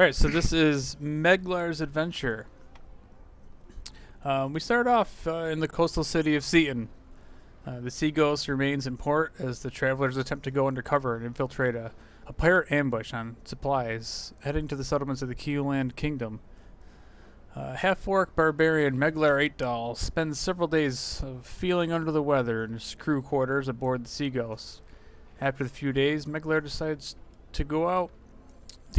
Alright, so this is Meglar's Adventure. We start off in the coastal city of Seaton. The Sea Ghost remains in port as the travelers attempt to go undercover and infiltrate a pirate ambush on supplies, heading to the settlements of the Keeland Kingdom. Half-Orc barbarian Meglar 8 spends several days of feeling under the weather in his crew quarters aboard the Sea Ghost. After the few days, Meglar decides to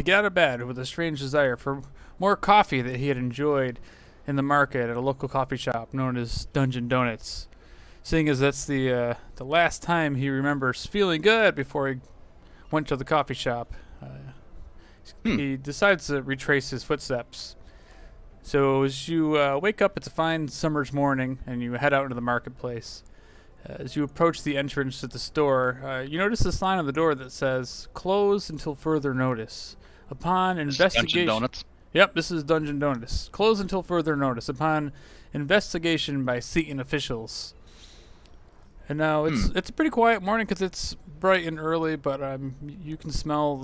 get out of bed with a strange desire for more coffee that he had enjoyed in the market at a local coffee shop known as Dungeon Donuts. Seeing as that's the last time he remembers feeling good before he went to the coffee shop, he decides to retrace his footsteps. So as you wake up, it's a fine summer's morning, and you head out into the marketplace. As you approach the entrance to the store, you notice a sign on the door that says, "Closed until further notice." Upon investigation... Dungeon Donuts? Yep, this is Dungeon Donuts. Closed until further notice. Upon investigation by Seaton officials. And now it's a pretty quiet morning because it's bright and early, but you can smell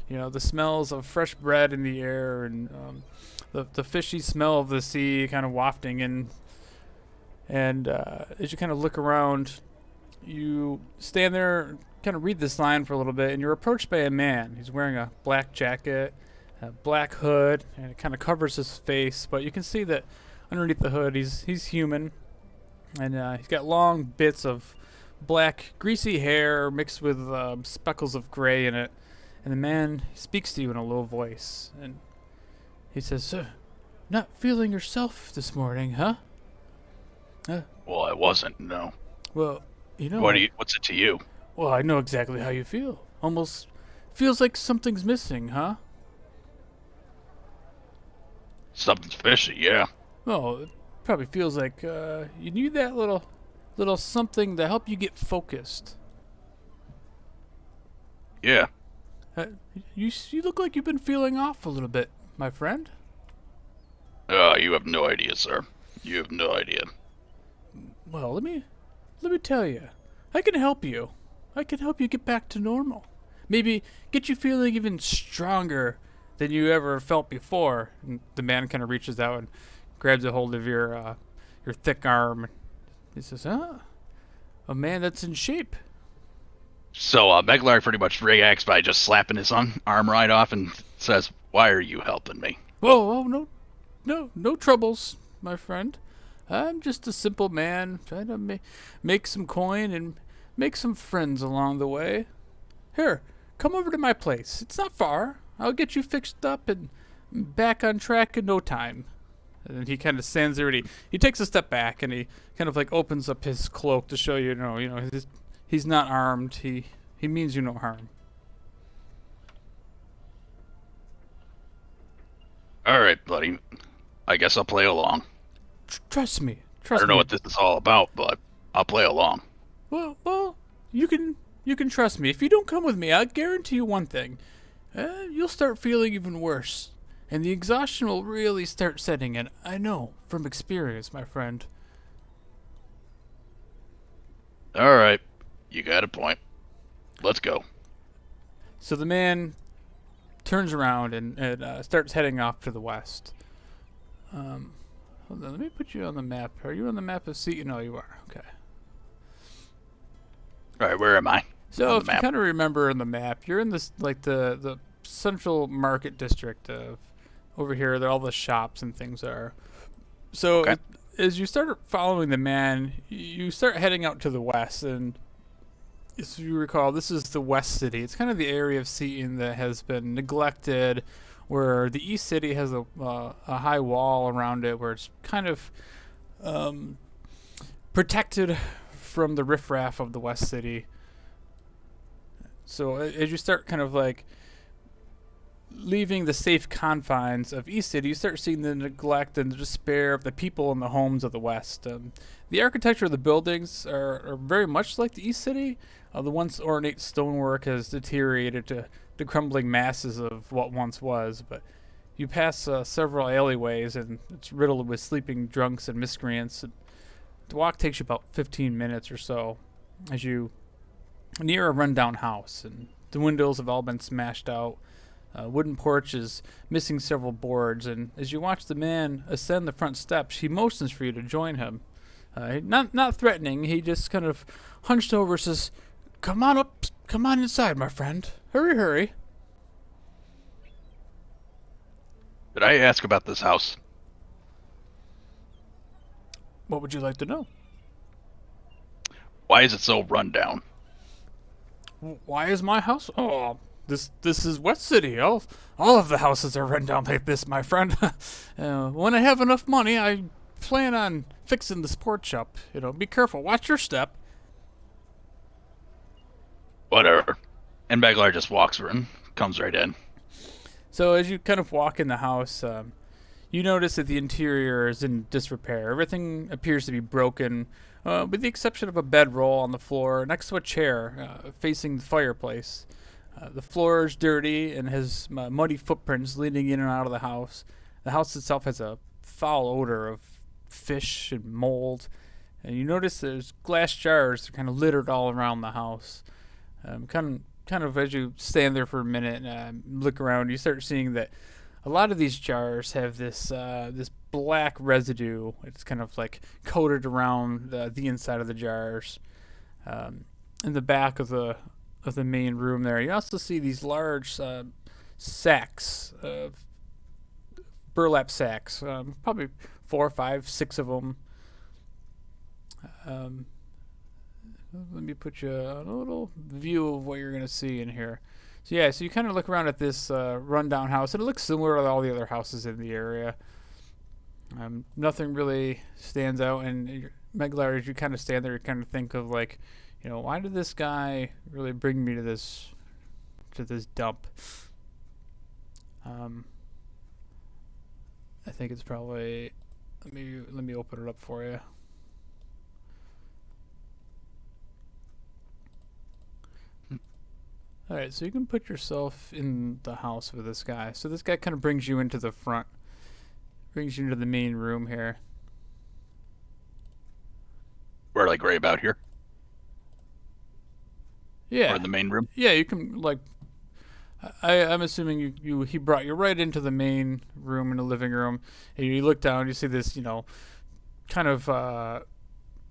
the smells of fresh bread in the air and the fishy smell of the sea kind of wafting in. And as you kind of look around, you stand there, kind of read this line for a little bit, and you're approached by a man. He's wearing a black jacket, a black hood, and it kind of covers his face, but you can see that underneath the hood he's human. And he's got long bits of black, greasy hair mixed with speckles of gray in it. And the man speaks to you in a low voice. And he says, "Sir, not feeling yourself this morning, huh?" Well, I wasn't, no. Well, What's it to you? Well, I know exactly how you feel. Almost feels like something's missing, huh? Something's fishy, yeah. Well, it probably feels like you need that little something to help you get focused. Yeah. You look like you've been feeling off a little bit, my friend. You have no idea, sir. You have no idea. Well, let me tell you. I can help you. I can help you get back to normal. Maybe get you feeling even stronger than you ever felt before. And the man kind of reaches out and grabs a hold of your thick arm. He says, a man that's in shape. So, Meglar pretty much reacts by just slapping his arm right off and says, "Why are you helping me?" Oh, no troubles, my friend. I'm just a simple man trying to make some coin and make some friends along the way. Here, come over to my place. It's not far. I'll get you fixed up and back on track in no time. And he kind of stands there and he takes a step back and he kind of like opens up his cloak to show you, he's not armed. He means you no harm. All right, buddy. I guess I'll play along. Trust me. I don't know what this is all about, but I'll play along. Well, you can trust me. If you don't come with me, I guarantee you one thing. You'll start feeling even worse. And the exhaustion will really start setting in. I know, from experience, my friend. All right. You got a point. Let's go. So the man turns around and starts heading off to the west. Hold on, let me put you on the map. Are you on the map of Seaton? No, you are. Okay. All right, where am I? So if you kind of remember in the map, you're in this the central market district of over here. There all the shops and things are. So Okay. As you start following the man, you start heading out to the west, and as you recall, this is the West City. It's kind of the area of Seaton that has been neglected, where the East City has a high wall around it, where it's kind of protected from the riffraff of the West City. So as you start kind of like leaving the safe confines of East City, you start seeing the neglect and the despair of the people and the homes of the West. The architecture of the buildings are very much like the East City. The once ornate stonework has deteriorated to crumbling masses of what once was, but you pass several alleyways and it's riddled with sleeping drunks and miscreants. The walk takes you about 15 minutes or so as you near a rundown house, and the windows have all been smashed out. Wooden porch is missing several boards, and as you watch the man ascend the front steps, he motions for you to join him. Not threatening. He just kind of hunched over, says, "Come on up, come on inside, my friend. Hurry, hurry." Did I ask about this house? What would you like to know? Why is it so run down? Why is my house? Oh, this is West City. All of the houses are run down like this, my friend. When I have enough money, I plan on fixing the sports shop. Be careful. Watch your step. Whatever. And Meglar just walks her and comes right in. So as you kind of walk in the house, you notice that the interior is in disrepair. Everything appears to be broken, with the exception of a bedroll on the floor next to a chair facing the fireplace. The floor is dirty and has muddy footprints leading in and out of the house. The house itself has a foul odor of fish and mold. And you notice there's glass jars that are kind of littered all around the house. Kind of as you stand there for a minute and look around, you start seeing that a lot of these jars have this black residue. It's kind of like coated around the inside of the jars. In the back of the main room there, you also see these large sacks, burlap sacks, probably 4, 5, 6 of them. Let me put you on a little view of what you're going to see in here. So you kind of look around at this rundown house, and it looks similar to all the other houses in the area. Nothing really stands out, and Meglar, as you kind of stand there, you kind of think of like, why did this guy really bring me to this dump? I think it's probably, let me open it up for you. Alright, so you can put yourself in the house with this guy. So this guy kind of brings you into the front. Brings you into the main room here. We're like right about here? Yeah. Or in the main room? Yeah, you can like... I'm assuming he brought you right into the main room in the living room. And you look down, you see this, kind of...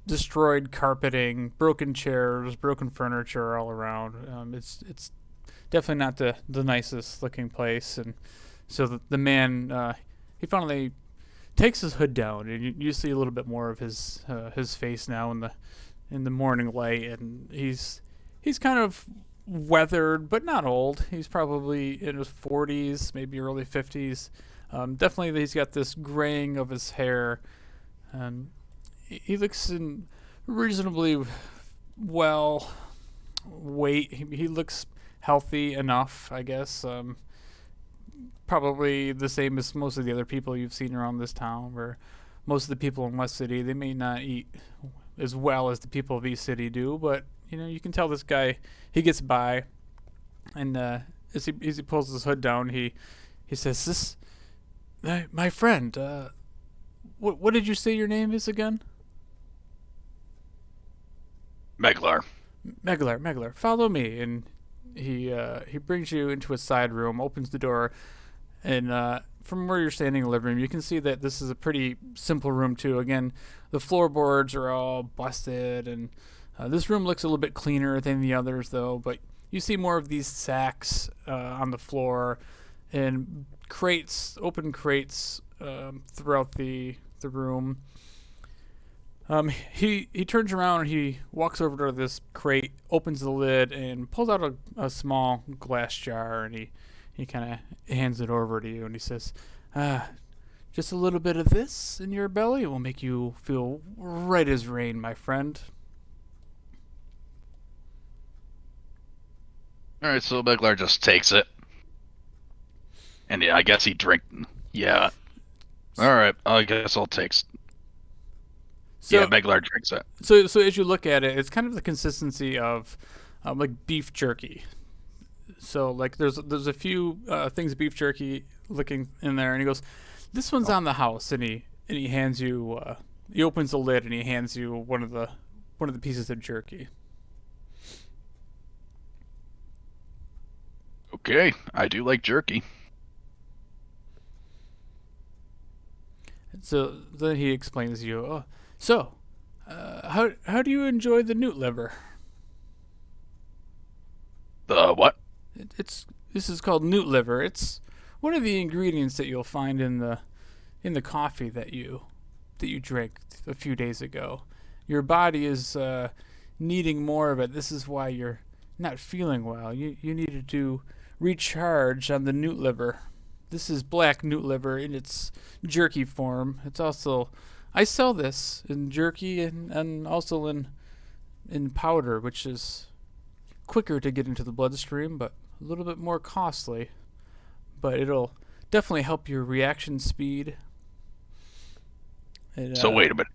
destroyed carpeting, broken chairs, broken furniture all around. It's definitely not the nicest looking place. And so the man, he finally takes his hood down, and you see a little bit more of his face now in the morning light. And he's kind of weathered, but not old. He's probably in his 40s, maybe early 50s. Definitely, he's got this graying of his hair. He looks in reasonably well weight. He looks healthy enough, I guess. Probably the same as most of the other people you've seen around this town, where most of the people in West City, they may not eat as well as the people of East City do, but you can tell this guy, he gets by. And as he pulls his hood down, he says, my friend, what did you say your name is again? Meglar, follow me. And he brings you into a side room, opens the door, and from where you're standing in the living room, you can see that this is a pretty simple room too. Again, the floorboards are all busted, and this room looks a little bit cleaner than the others though, but you see more of these sacks on the floor and open crates throughout the room. He turns around and he walks over to this crate, opens the lid, and pulls out a small glass jar, and he kind of hands it over to you, and he says, just a little bit of this in your belly will make you feel right as rain, my friend. Alright, so Meglar just takes it. And I guess he drinks. Yeah. Alright, I guess I'll take... So, Meglar drinks it. So as you look at it, it's kind of the consistency of like beef jerky. So like there's a few things of beef jerky looking in there, and he goes, "This one's on the house," and he hands you. He opens the lid and he hands you one of the pieces of jerky. Okay, I do like jerky. So then he explains to you, oh, so, how do you enjoy the newt liver? The what? This is called newt liver. It's one of the ingredients that you'll find in the coffee that you drank a few days ago. Your body is needing more of it. This is why you're not feeling well. You need to recharge on the newt liver. This is black newt liver in its jerky form. It's also I sell this in jerky and also in powder, which is quicker to get into the bloodstream, but a little bit more costly. But it'll definitely help your reaction speed. So wait a minute.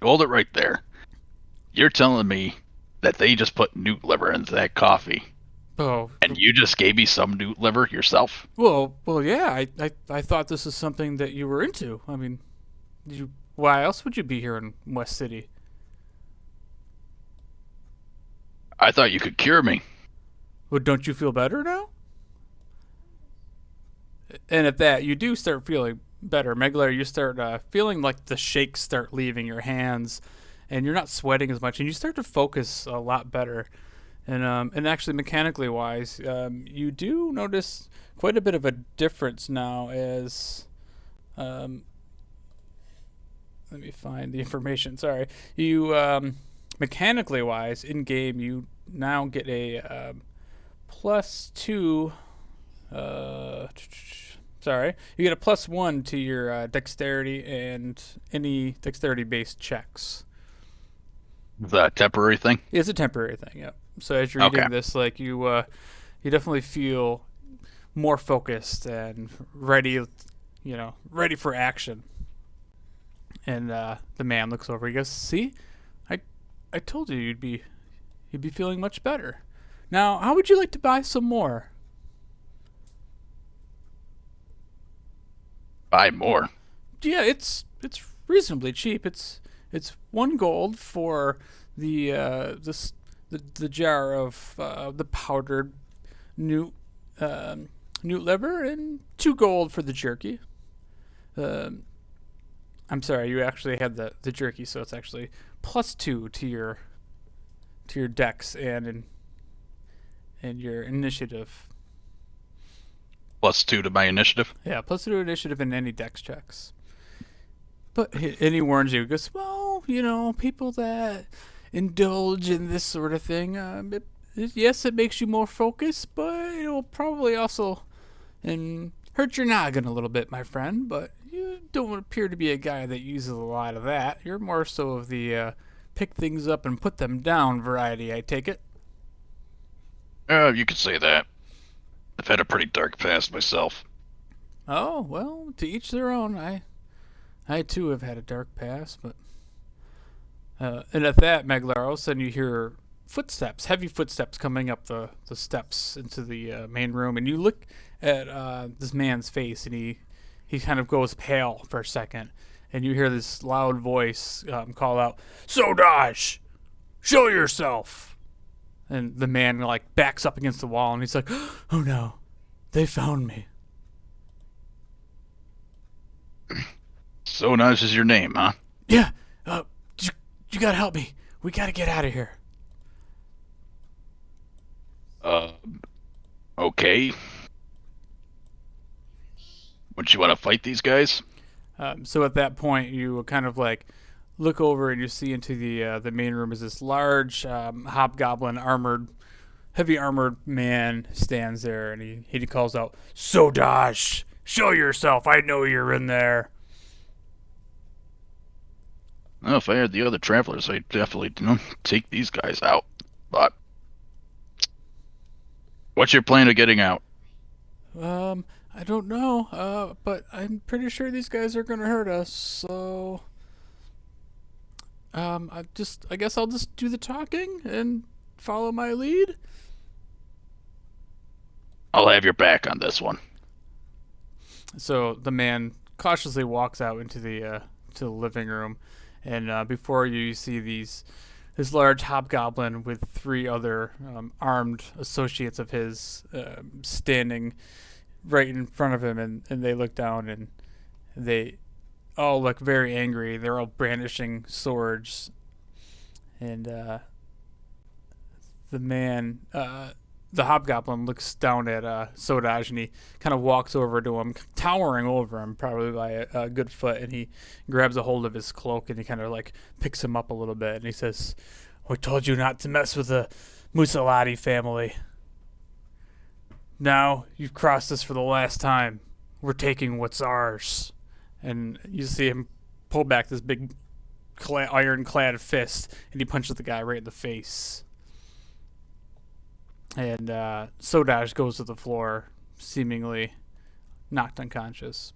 Hold it right there. You're telling me that they just put newt liver into that coffee, Oh, and you just gave me some newt liver yourself? well, yeah. I thought this is something that you were into. I mean, why else would you be here in West City? I thought you could cure me. Well, don't you feel better now? And at that, you do start feeling better. Meglar, you start feeling like the shakes start leaving your hands, and you're not sweating as much, and you start to focus a lot better. And actually, mechanically wise, you do notice quite a bit of a difference now. As let me find the information. Sorry, you mechanically wise in game, you now get a +2. Sorry, you get a +1 to your dexterity and any dexterity-based checks. The temporary thing? It's a temporary thing, yeah. So as you're Okay. eating this, like you definitely feel more focused and ready, ready for action. And the man looks over. He goes, "See, I told you you'd be feeling much better. Now, how would you like to buy some more?" Buy more. Yeah, it's reasonably cheap. It's 1 gold for the jar of the powdered newt newt liver and 2 gold for the jerky. Um, I'm sorry, you actually had the jerky, so it's actually +2 to your dex and your initiative. +2 to my initiative. Yeah, +2 initiative and any dex checks. But and he warns you, he goes, well, people that indulge in this sort of thing, yes, it makes you more focused, but it'll probably also hurt your noggin a little bit, my friend. But you don't appear to be a guy that uses a lot of that. You're more so of the pick things up and put them down variety, I take it. You could say that. I've had a pretty dark past myself. Oh, well, to each their own. I too have had a dark past, but and at that, Meglar, all of a sudden you hear footsteps, heavy footsteps coming up the steps into the main room, and you look at this man's face, and he kind of goes pale for a second, and you hear this loud voice call out, "Sodash, show yourself!" And the man like backs up against the wall, and he's like, "Oh no, they found me." So nice is your name, huh? Yeah, you gotta help me. We gotta get out of here. Uh, okay. Wouldn't you want to fight these guys? So at that point, you kind of like look over and you see into the main room is this large hobgoblin heavy armored man stands there, and he calls out, "Sodash, show yourself! I know you're in there." Well, if I had the other travelers, I'd definitely take these guys out. But what's your plan of getting out? I don't know, but I'm pretty sure these guys are gonna hurt us. So, I guess I'll just do the talking and follow my lead. I'll have your back on this one. So the man cautiously walks out into the living room, and before you see these this large hobgoblin with three other armed associates of his standing right in front of him, and they look down and they all look very angry. They're all brandishing swords, and the hobgoblin looks down at Sodaj, and he kind of walks over to him, towering over him probably by a good foot, and he grabs a hold of his cloak and he kind of like picks him up a little bit, and he says, "We told you not to mess with the Musalati family. Now you've crossed us for the last time. We're taking what's ours." And you see him pull back this big ironclad fist, and he punches the guy right in the face. And Sodaj goes to the floor, seemingly knocked unconscious.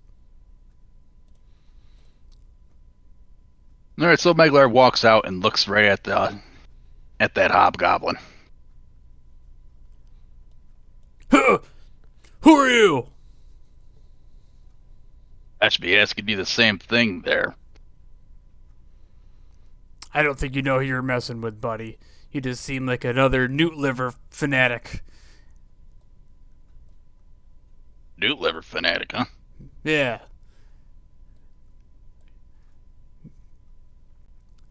All right, so Meglar walks out and looks right at that hobgoblin. Who are you? I should be asking you the same thing there. I don't think you know who you're messing with, buddy. You just seem like another newt liver fanatic. Newt liver fanatic, huh? Yeah.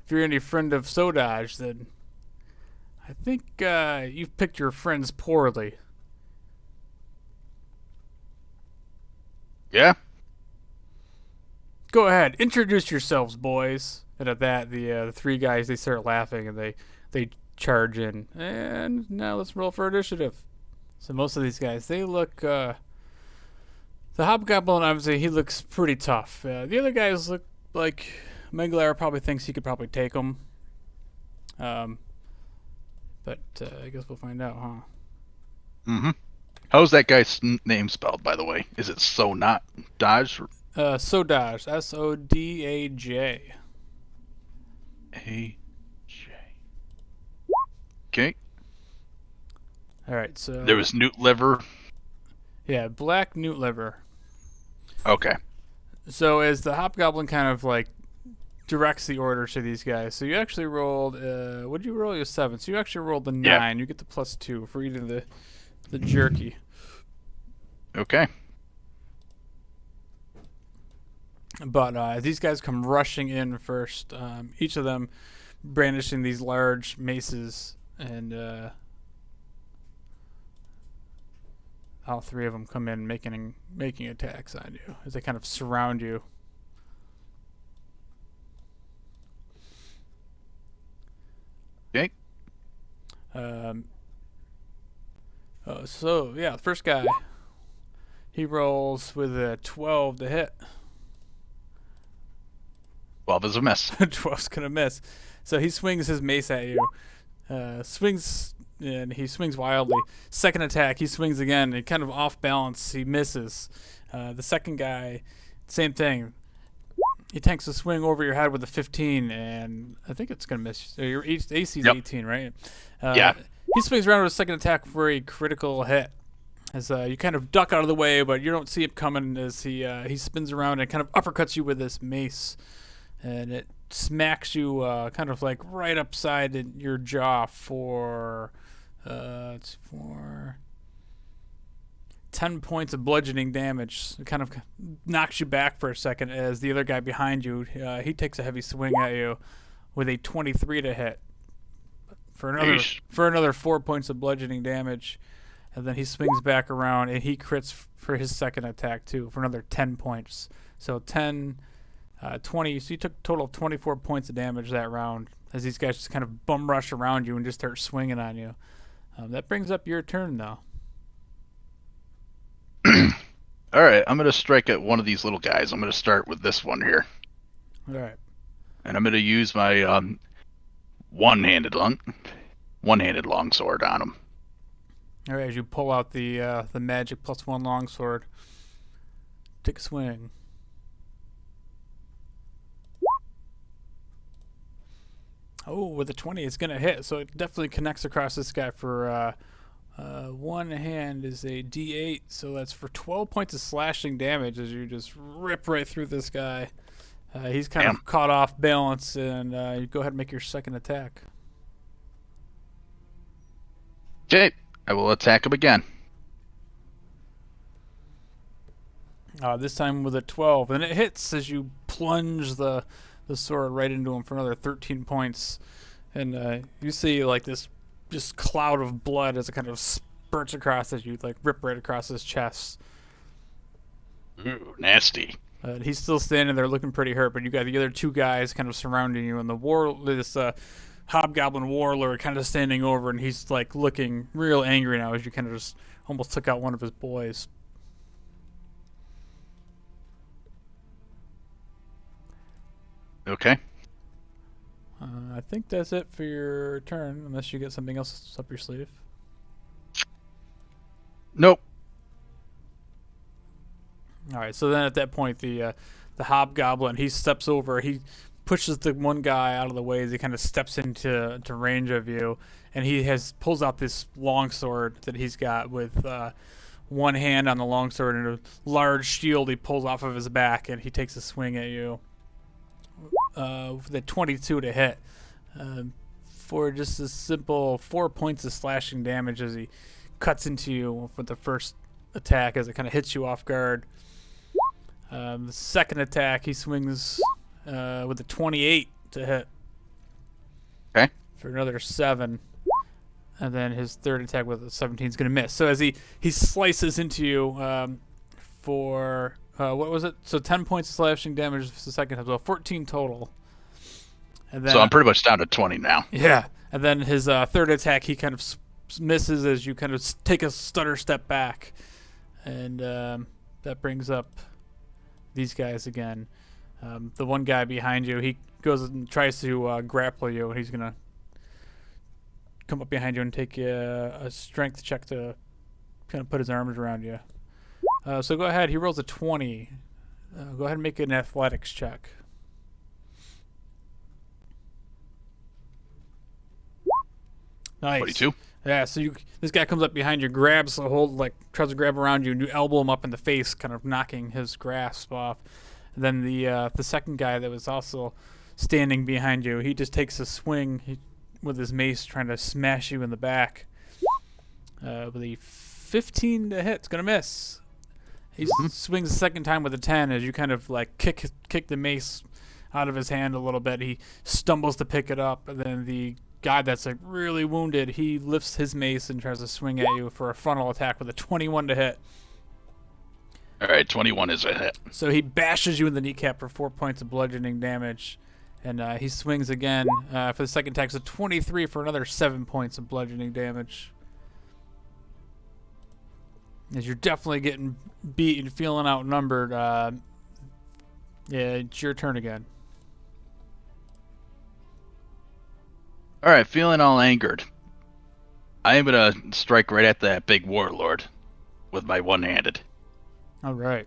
If you're any friend of Sodaj, then I think you've picked your friends poorly. Yeah? Go ahead, introduce yourselves, boys. And at that, the three guys, they start laughing, and they charge in. And now let's roll for initiative. So most of these guys, they look... the hobgoblin, obviously, he looks pretty tough. The other guys look like Meglar probably thinks he could probably take them. But I guess we'll find out, huh? Mm-hmm. How's that guy's name spelled, by the way? Is it Sodaj? Sodaj. S-O-D-A-J. A-J. Okay. All right, so... There was newt liver. Yeah, black newt liver. Okay. So as the hobgoblin kind of like directs the orders to these guys, so you actually rolled, what did you roll? You was 7. So you actually rolled the 9. Yeah. You get the +2 for eating the jerky. Okay. But these guys come rushing in first, each of them brandishing these large maces, and all three of them come in making attacks on you as they kind of surround you. Okay. So yeah, the first guy, he rolls with a 12 to hit. 12 is a miss. 12's gonna miss. So he swings his mace at you. Swings, and he swings wildly. Second attack, he swings again. And kind of off balance, he misses. The second guy, same thing. He tanks a swing over your head with a 15, and I think it's gonna miss. Your AC is 18, right? Yeah. He swings around with a second attack for a critical hit. As you kind of duck out of the way, but you don't see him coming as he spins around and kind of uppercuts you with this mace. And it smacks you kind of like right upside in your jaw for 10 points of bludgeoning damage. It kind of knocks you back for a second as the other guy behind you, he takes a heavy swing at you with a 23 to hit for another 4 points of bludgeoning damage. And then he swings back around and he crits for his second attack too for another 10 points. So 10... 20, so you took a total of 24 points of damage that round as these guys just kind of bum rush around you and just start swinging on you. That brings up your turn, though. All right, I'm going to strike at one of these little guys. I'm going to start with this one here. All right. And I'm going to use my one-handed longsword on him. All right, as you pull out the magic +1 longsword, take a swing. Oh, with a 20, it's going to hit. So it definitely connects across this guy for one hand is a D8. So that's for 12 points of slashing damage as you just rip right through this guy. He's kind of caught off balance, and you go ahead and make your second attack. Okay, I will attack him again. This time with a 12, and it hits as you plunge the sword right into him for another 13 points. And you see like this just cloud of blood as it kind of spurts across as you like rip right across his chest. Ooh, nasty. He's still standing there looking pretty hurt, but you got the other two guys kind of surrounding you, and this hobgoblin warlord kind of standing over, and he's like looking real angry now as you kind of just almost took out one of his boys. Okay. I think that's it for your turn, unless you get something else up your sleeve. Nope. All right. So then, at that point, the hobgoblin he steps over. He pushes the one guy out of the way as he kind of steps into range of you, and he pulls out this longsword that he's got with one hand on the longsword and a large shield he pulls off of his back, and he takes a swing at you. With a 22 to hit for just a simple 4 points of slashing damage as he cuts into you with the first attack as it kind of hits you off guard. The second attack he swings with a 28 to hit. Okay. For another 7. And then his third attack with a 17 is going to miss. So as he slices into you for... what was it? So 10 points of slashing damage the second time, so 14 total. And then, So I'm pretty much down to 20 now. yeah. And then his third attack, he kind of misses as you kind of take a stutter step back. And that brings up these guys again. The one guy behind you, he goes and tries to grapple you, and he's going to come up behind you and take a strength check to kind of put his arms around you. So go ahead. He rolls a 20. Go ahead and make an athletics check. Nice. 22. Yeah. So this guy comes up behind you, grabs the hold, like tries to grab around you, and you elbow him up in the face, kind of knocking his grasp off. And then the second guy that was also standing behind you, he just takes a swing with his mace, trying to smash you in the back. With a 15 to hit, it's gonna miss. He swings the second time with a 10 as you kind of like kick the mace out of his hand a little bit. He stumbles to pick it up, and then the guy that's like really wounded, he lifts his mace and tries to swing at you for a frontal attack with a 21 to hit. All right, 21 is a hit. So he bashes you in the kneecap for 4 points of bludgeoning damage, and he swings again for the second attack. So 23 for another 7 points of bludgeoning damage. As you're definitely getting beat and feeling outnumbered, yeah, it's your turn again. All right, feeling all angered. I am going to strike right at that big warlord with my one-handed. All right.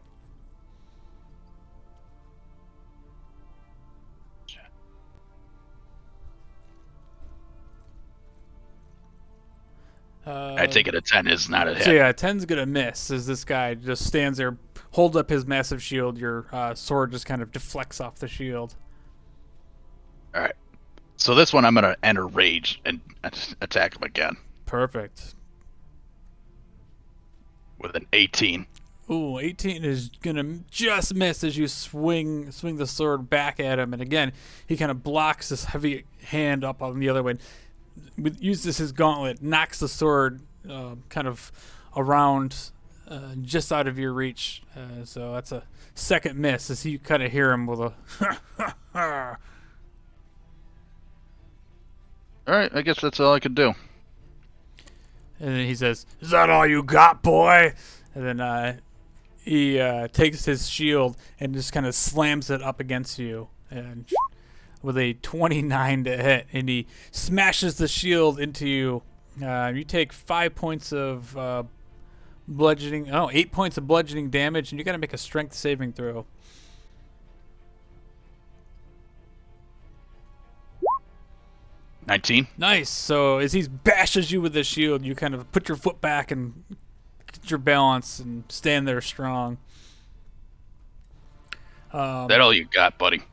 I take it a 10 is not a hit. So yeah, 10's gonna miss as this guy just stands there, holds up his massive shield. Your sword just kind of deflects off the shield. All right. So this one I'm going to enter rage and attack him again. Perfect. With an 18. Ooh, 18 is gonna just miss as you swing the sword back at him, and again he kind of blocks this heavy hand up on the other way. Uses his gauntlet, knocks the sword kind of around just out of your reach. So that's a second miss as you kind of hear him with a All right, I guess that's all I can do. And then he says, "Is that all you got, boy?" And then he takes his shield and just kind of slams it up against you, and with a 29 to hit, and he smashes the shield into you. You take 5 points of bludgeoning. Oh, 8 points of bludgeoning damage, and you got to make a strength saving throw. 19. Nice. So as he bashes you with the shield, you kind of put your foot back and get your balance and stand there strong. That all you got, buddy?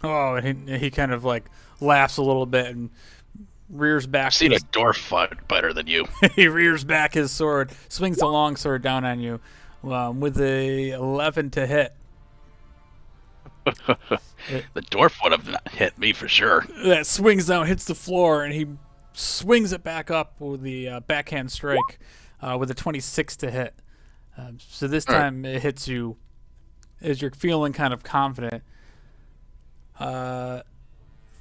Oh, and he kind of like laughs a little bit and rears back. I've seen a dwarf fight better than you. He rears back his sword, swings the long sword down on you, with a 11 to hit. The dwarf would have not hit me for sure. That swings down, hits the floor, and he swings it back up with the backhand strike with a 26 to hit. So this time it hits you as you're feeling kind of confident.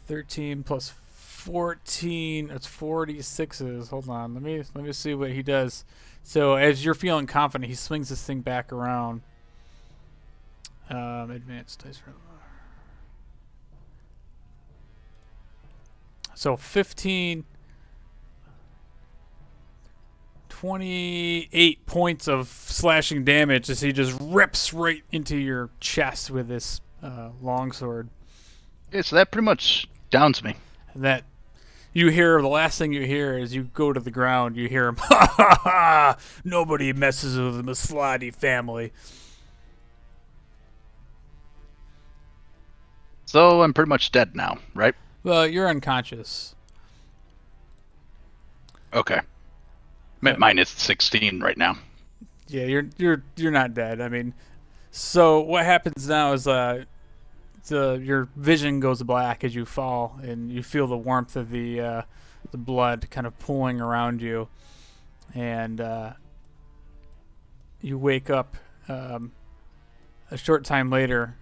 13 plus 14, it's 46s. Hold on, let me see what he does. So as you're feeling confident, he swings this thing back around. Advanced dice roll. So 15, 28 points of slashing damage as he just rips right into your chest with this longsword. Yeah, so that pretty much downs me. And that you hear, the last thing you hear is you go to the ground, you hear him, ha ha ha, nobody messes with the Maslati family. So I'm pretty much dead now, right? Well, you're unconscious. Okay. Minus 16 right now. Yeah, you're not dead. I mean, so what happens now is your vision goes black as you fall, and you feel the warmth of the blood kind of pooling around you, and you wake up a short time later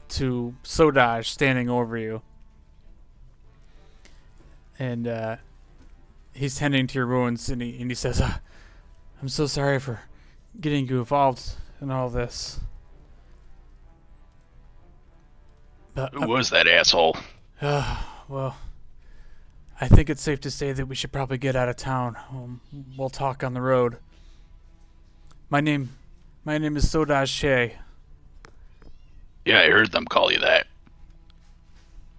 to Sodaj standing over you, and he's tending to your wounds, and he says, "I'm so sorry for getting you involved in all this." But, Who was that asshole? well, I think it's safe to say that we should probably get out of town. We'll talk on the road. My name is Sodaj Shea. Yeah, I heard them call you that.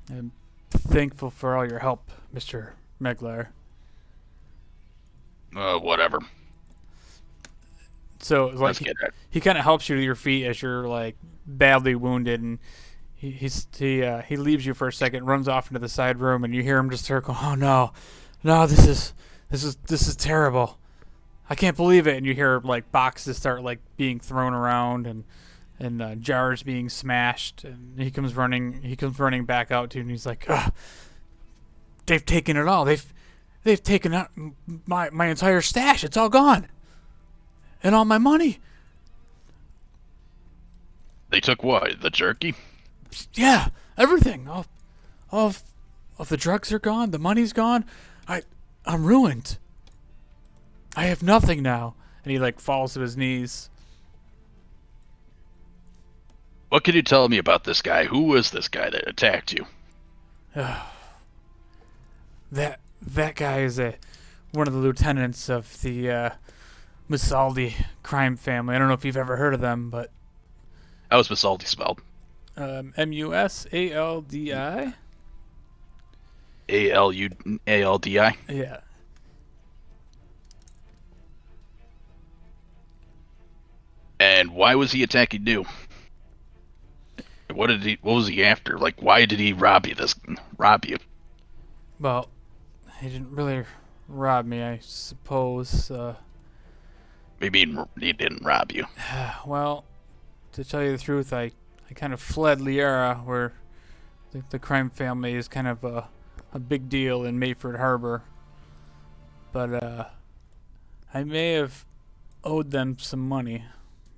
I'm thankful for all your help, Mr. Meglar. Whatever. So like he kind of helps you to your feet as you're like badly wounded, and he leaves you for a second, runs off into the side room, and you hear him just circle. Oh no, this is terrible. I can't believe it. And you hear like boxes start like being thrown around and jars being smashed, and he comes running back out to you, and he's like, they've taken it all. They've taken out my entire stash. It's all gone. And all my money. They took what? The jerky? Yeah, everything. All of the drugs are gone. The money's gone. I'm ruined. I have nothing now. And he like falls to his knees. What can you tell me about this guy? Who was this guy that attacked you? That guy is one of the lieutenants of the Masaldi crime family. I don't know if you've ever heard of them, but How was Masaldi spelled? Musaldi. Aludi. Yeah. And why was he attacking you? What was he after? Like, why did he rob you? Well, he didn't really rob me, I suppose. Maybe he didn't rob you. Well, to tell you the truth, I kind of fled Liara, where the crime family is kind of a big deal in Mayford Harbor. But I may have owed them some money.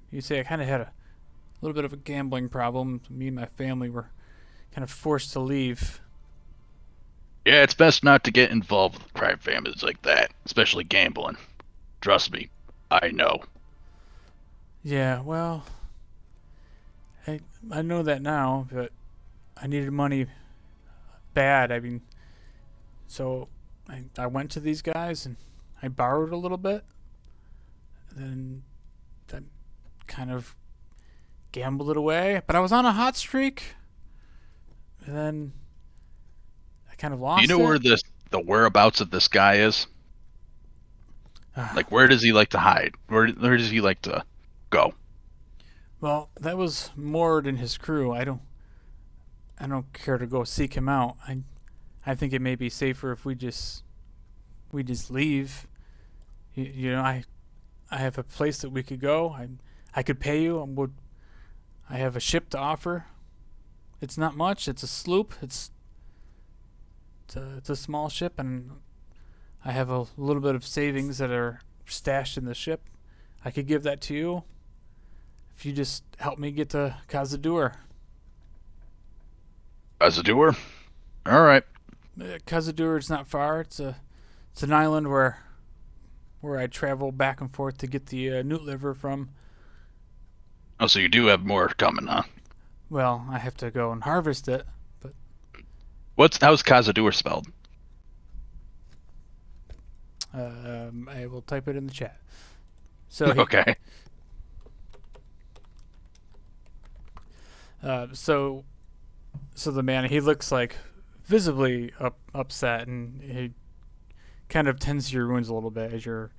You see, I kind of had a little bit of a gambling problem. Me and my family were kind of forced to leave. Yeah, it's best not to get involved with crime families like that, especially gambling. Trust me, I know. Yeah, well, I know that now, but I needed money bad. I mean, so I went to these guys and I borrowed a little bit. Then I kind of gambled it away, but I was on a hot streak. And then I kind of lost it. Do you know where the whereabouts of this guy is? Like, where does he like to hide? Where does he like to go? Well, that was Mord and his crew. I don't care to go seek him out. I think it may be safer if we just we just leave. You know, I have a place that we could go. I could pay you. I have a ship to offer. It's not much. It's a sloop. It's a small ship, and I have a little bit of savings that are stashed in the ship. I could give that to you if you just help me get to Kazadur. Kazadur? All right. Kazadur is not far. It's an island where I travel back and forth to get the newt liver from. Oh, so you do have more coming, huh? Well, I have to go and harvest it, but How's Kazadur spelled? I will type it in the chat. So Okay. So the man, he looks like visibly upset, and he kind of tends to your wounds a little bit as you're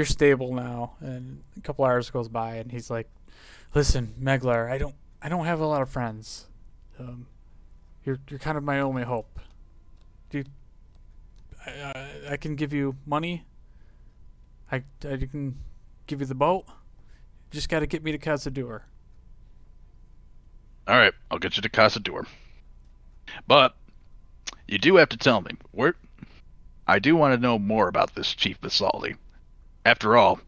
stable now. And a couple hours goes by, and he's like, "Listen, Meglar, I don't have a lot of friends. You're kind of my only hope. I can give you money. I can give you the boat. You just got to get me to Kazadur." All right, I'll get you to Kazadur. But you do have to tell me where. I do want to know more about this Chief Basaldi. After all,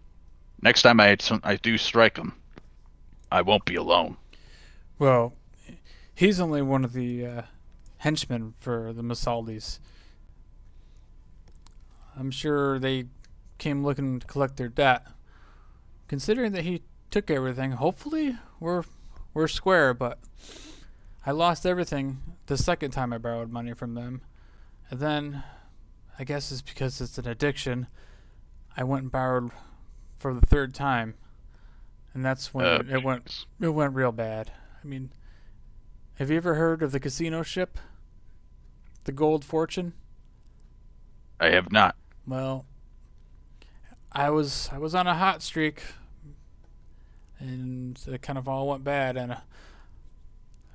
next time I do strike him, I won't be alone. Well, he's only one of the henchmen for the Masaldis. I'm sure they came looking to collect their debt. Considering that he took everything, hopefully we're square, but I lost everything the second time I borrowed money from them. And then, I guess it's because it's an addiction, I went and borrowed for the third time. And that's when it went real bad. I mean, have you ever heard of the casino ship? The Gold Fortune? I have not. Well, I was on a hot streak, and it kind of all went bad, and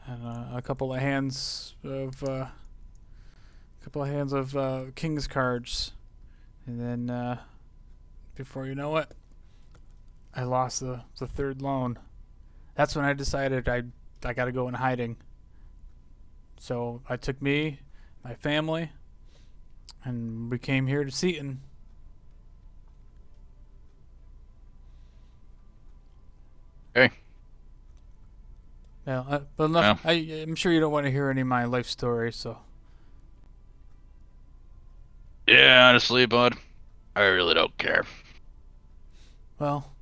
a couple of hands of king's cards, and then before you know it, I lost the third loan. That's when I decided I got to go in hiding. So I took me, my family, and we came here to Seaton. Okay. Well, but enough. I'm sure you don't want to hear any of my life story, so. Yeah, honestly, bud, I really don't care. Well,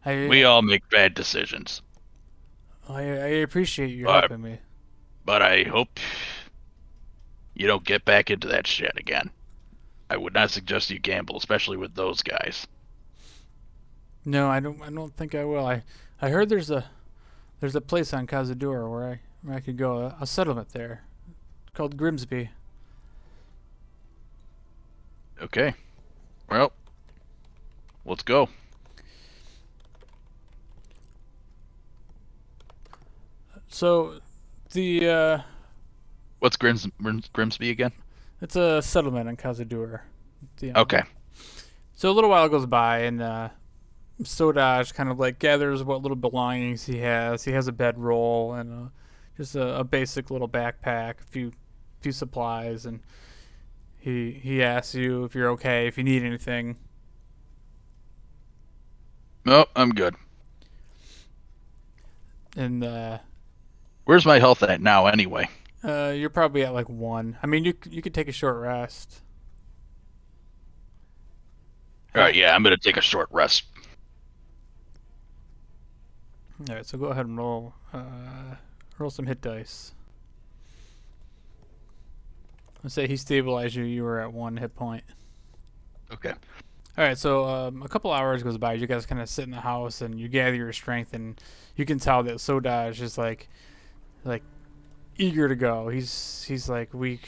we all make bad decisions. I appreciate you helping me. But I hope you don't get back into that shit again. I would not suggest you gamble, especially with those guys. No, I don't think I will. I heard there's a place on Kazadur where I could go, a settlement there called Grimsby. Okay. Well, let's go. So, the what's Grimsby again? It's a settlement in Kazadur. Okay. So a little while goes by, and Sodaj kind of like gathers what little belongings he has. He has a bedroll and just a basic little backpack, a few supplies, and he asks you if you're okay, if you need anything. No, I'm good. And where's my health at now, anyway? You're probably at like 1. I mean, you could take a short rest. All right, yeah, I'm gonna take a short rest. All right, so go ahead and roll some hit dice. Let's say he stabilized you. You were at 1 hit point. Okay. All right, so a couple hours goes by. You guys kind of sit in the house and you gather your strength, and you can tell that Sodaj is like eager to go. He's like, we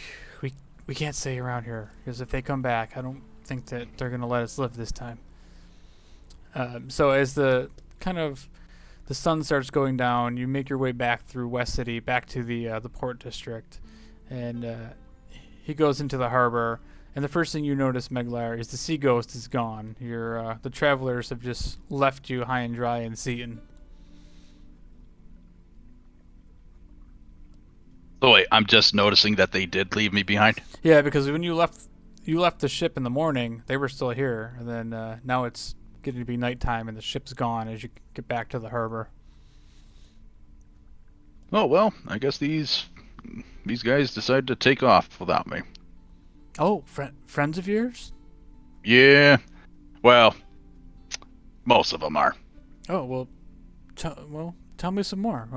can't stay around here because if they come back, I don't think that they're gonna let us live this time. So as the sun starts going down, you make your way back through West City, back to the port district, and he goes into the harbor, And the first thing you notice, Meglar, is the sea ghost is gone. The travelers have just left you high and dry in Seaton. So wait, I'm just noticing that they did leave me behind. Yeah, because when you left the ship in the morning, they were still here, and then now it's getting to be nighttime, and the ship's gone as you get back to the harbor. Oh well, I guess these guys decided to take off without me. Oh, friends of yours? Yeah, well, most of them are. Oh well, tell me some more.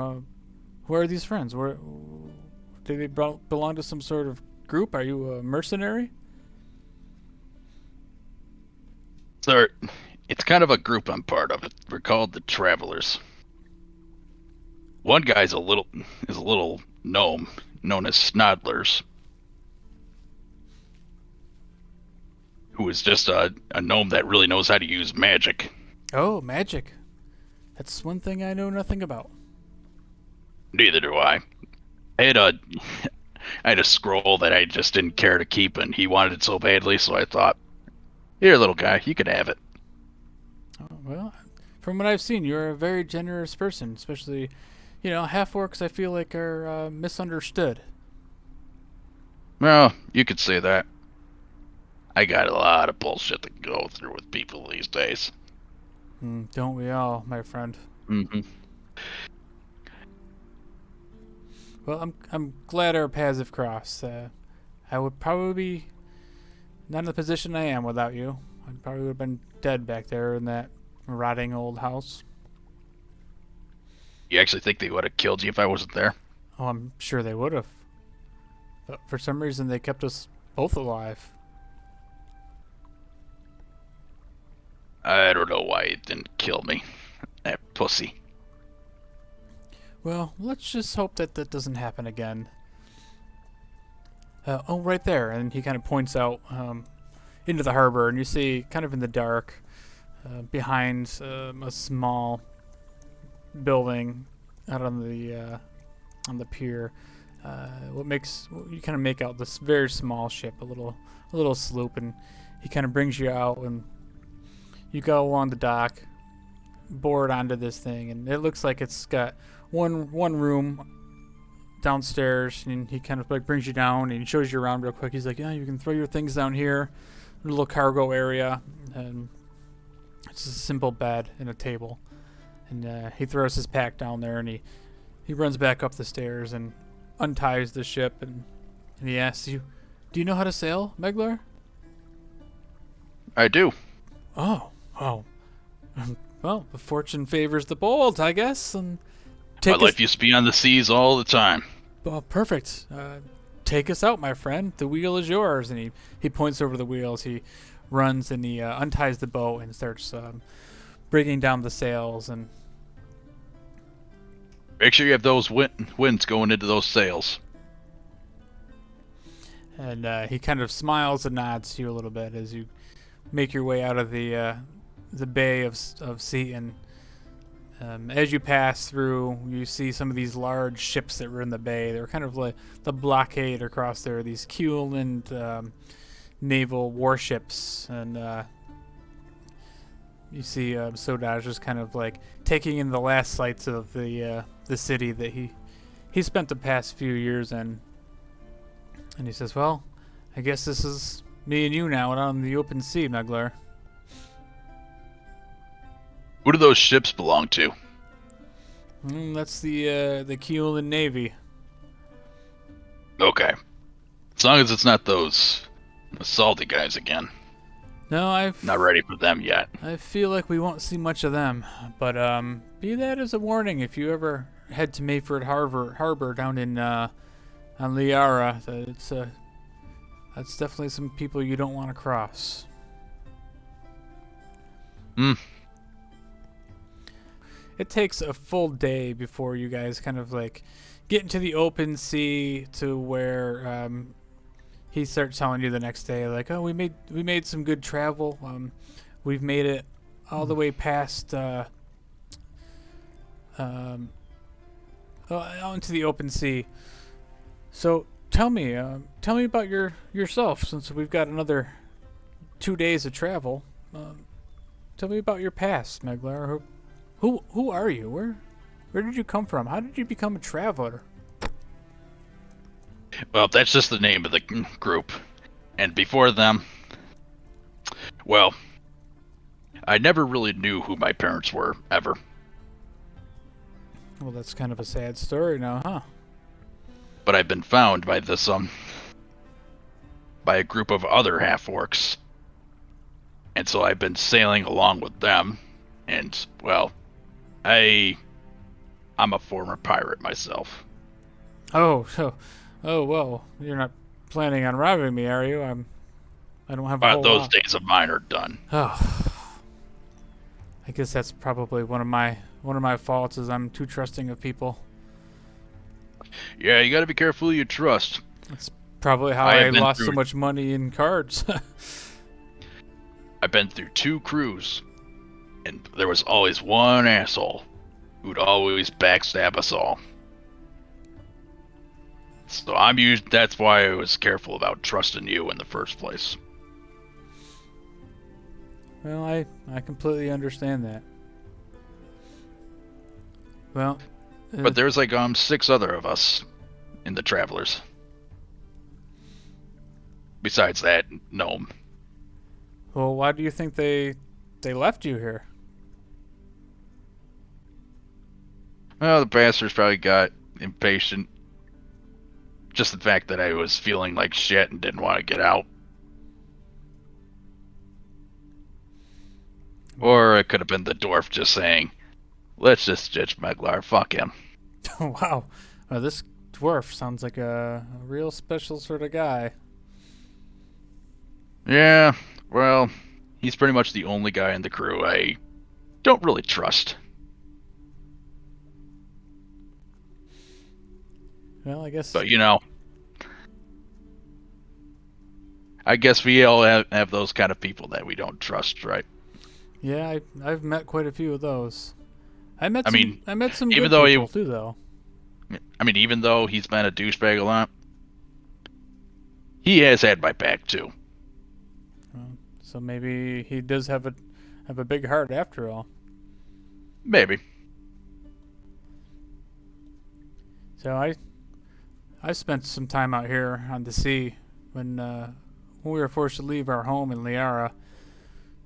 Who are these friends? Where do they belong to some sort of group? Are you a mercenary? So it's kind of a group I'm part of. We're called the Travelers. One guy's a little gnome known as Snodlers, who is just a gnome that really knows how to use magic. Oh, magic. That's one thing I know nothing about. Neither do I. I had a scroll that I just didn't care to keep, and he wanted it so badly, so I thought, here, little guy, you could have it. Oh, well, from what I've seen, you're a very generous person, especially, half-orcs I feel like are misunderstood. Well, you could say that. I got a lot of bullshit to go through with people these days. Don't we all, my friend? Mm-hmm. Well, I'm glad our paths have crossed. I would probably be not in the position I am without you. I probably would have been dead back there in that rotting old house. You actually think they would have killed you if I wasn't there? Oh, I'm sure they would have. But for some reason, they kept us both alive. I don't know why it didn't kill me. That pussy. Well, let's just hope that doesn't happen again. Oh, right there. And he kind of points out into the harbor, and you see, kind of in the dark, behind a small building out on the pier. You kind of make out this very small ship, a little sloop, and he kind of brings you out, and you go along the dock, board onto this thing, and it looks like it's got one room downstairs, and he kind of like brings you down and he shows you around real quick. He's like, yeah, you can throw your things down here, a little cargo area, and it's just a simple bed and a table. And he throws his pack down there, and he runs back up the stairs and unties the ship, and he asks you, do you know how to sail, Meglar? I do. Oh. Well, the fortune favors the bold, I guess. And My life used to be on the seas all the time. Oh, perfect. Take us out, my friend. The wheel is yours. And he points over the wheels. He runs and he unties the boat and starts bringing down the sails. And Make sure you have those winds going into those sails. And he kind of smiles and nods to you a little bit as you make your way out of the bay of Seaton. As you pass through, you see some of these large ships that were in the bay. They're kind of like the blockade across there. These Kuland naval warships, and you see Sodaj just kind of like taking in the last sights of the city that he spent the past few years in. And he says, "Well, I guess this is me and you now, out on the open sea, Meglar." Who do those ships belong to? That's the Kuland Navy. Okay. As long as it's not those salty guys again. No, Not ready for them yet. I feel like we won't see much of them, but be that as a warning if you ever head to Mayford Harbor down in on Liara. That's definitely some people you don't want to cross. It takes a full day before you guys kind of like get into the open sea to where he starts telling you the next day, like, oh, we made some good travel. We've made it all the way past out into the open sea. So tell me about yourself. Since we've got another 2 days of travel, tell me about your past, Meglar. Who are you? Where did you come from? How did you become a traveler? Well, that's just the name of the group. And before them, well, I never really knew who my parents were, ever. Well, that's kind of a sad story now, huh? But I've been found by by a group of other half-orcs. And so I've been sailing along with them. And, well, I'm a former pirate myself. Oh well, you're not planning on robbing me, are you? I don't have a whole Those lot. days of mine are done. Oh, I guess that's probably one of my faults is I'm too trusting of people. Yeah, you gotta be careful who you trust. That's probably how I I have been lost so through- much money in cards. I've been through 2 crews, and there was always one asshole who'd always backstab us all. So that's why I was careful about trusting you in the first place. Well, I completely understand that. Well, But there's like 6 other of us in the Travelers. Besides that gnome. well, why do you think they left you here? Well, the bastards probably got impatient. Just the fact that I was feeling like shit and didn't want to get out. Or it could have been the dwarf just saying, let's just ditch Meglar, fuck him. Wow, this dwarf sounds like a real special sort of guy. Yeah, well, he's pretty much the only guy in the crew I don't really trust. Well, I guess. But, I guess we all have those kind of people that we don't trust, right? Yeah, I've met quite a few of those. I met some even good though people too, though. Even though he's been a douchebag a lot, he has had my back too. So maybe he does have a big heart after all. Maybe. So I spent some time out here on the sea when we were forced to leave our home in Liara.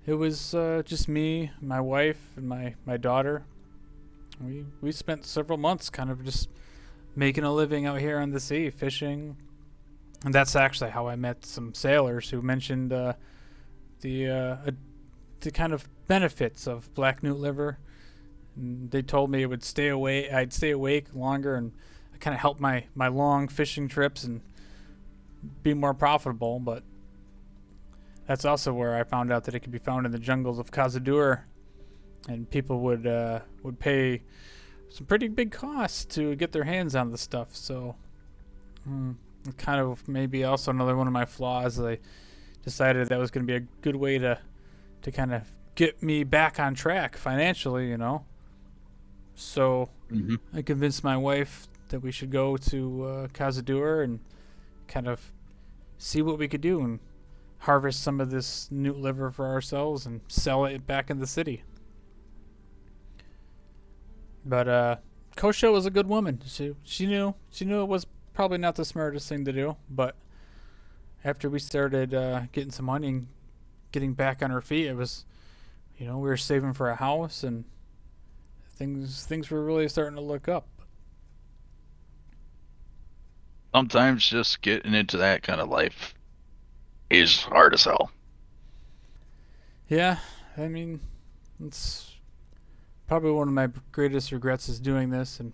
It was just me, my wife, and my daughter. We spent several months kind of just making a living out here on the sea, fishing. And that's actually how I met some sailors who mentioned the kind of benefits of black newt liver. And they told me I'd stay awake longer and kind of help my long fishing trips and be more profitable. But that's also where I found out that it could be found in the jungles of Khazad-dûr, and people would pay some pretty big costs to get their hands on the stuff. So, kind of maybe also another one of my flaws. I decided that was going to be a good way to kind of get me back on track financially, So I convinced my wife that we should go to Khazad-dûr and kind of see what we could do and harvest some of this newt liver for ourselves and sell it back in the city. But Kosha was a good woman. She knew it was probably not the smartest thing to do, but after we started getting some money and getting back on our feet, it was, we were saving for a house and things were really starting to look up. Sometimes just getting into that kind of life is hard as hell. Yeah, it's probably one of my greatest regrets is doing this and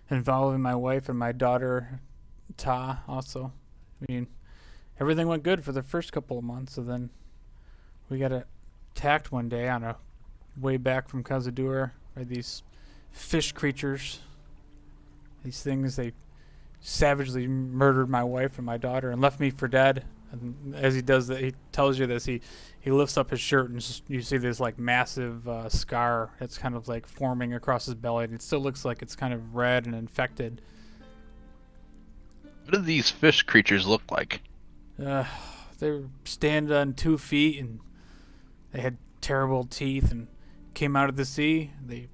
involving my wife and my daughter, Ta, also. Everything went good for the first couple of months, and then we got attacked one day on a way back from Khazad-dûr by these fish creatures. These things, they savagely murdered my wife and my daughter and left me for dead. And as he does that, he tells you this. He lifts up his shirt and you see this like massive scar that's kind of like forming across his belly. And it still looks like it's kind of red and infected. What do these fish creatures look like? Uh, they stand on 2 feet and they had terrible teeth and came out of the sea. They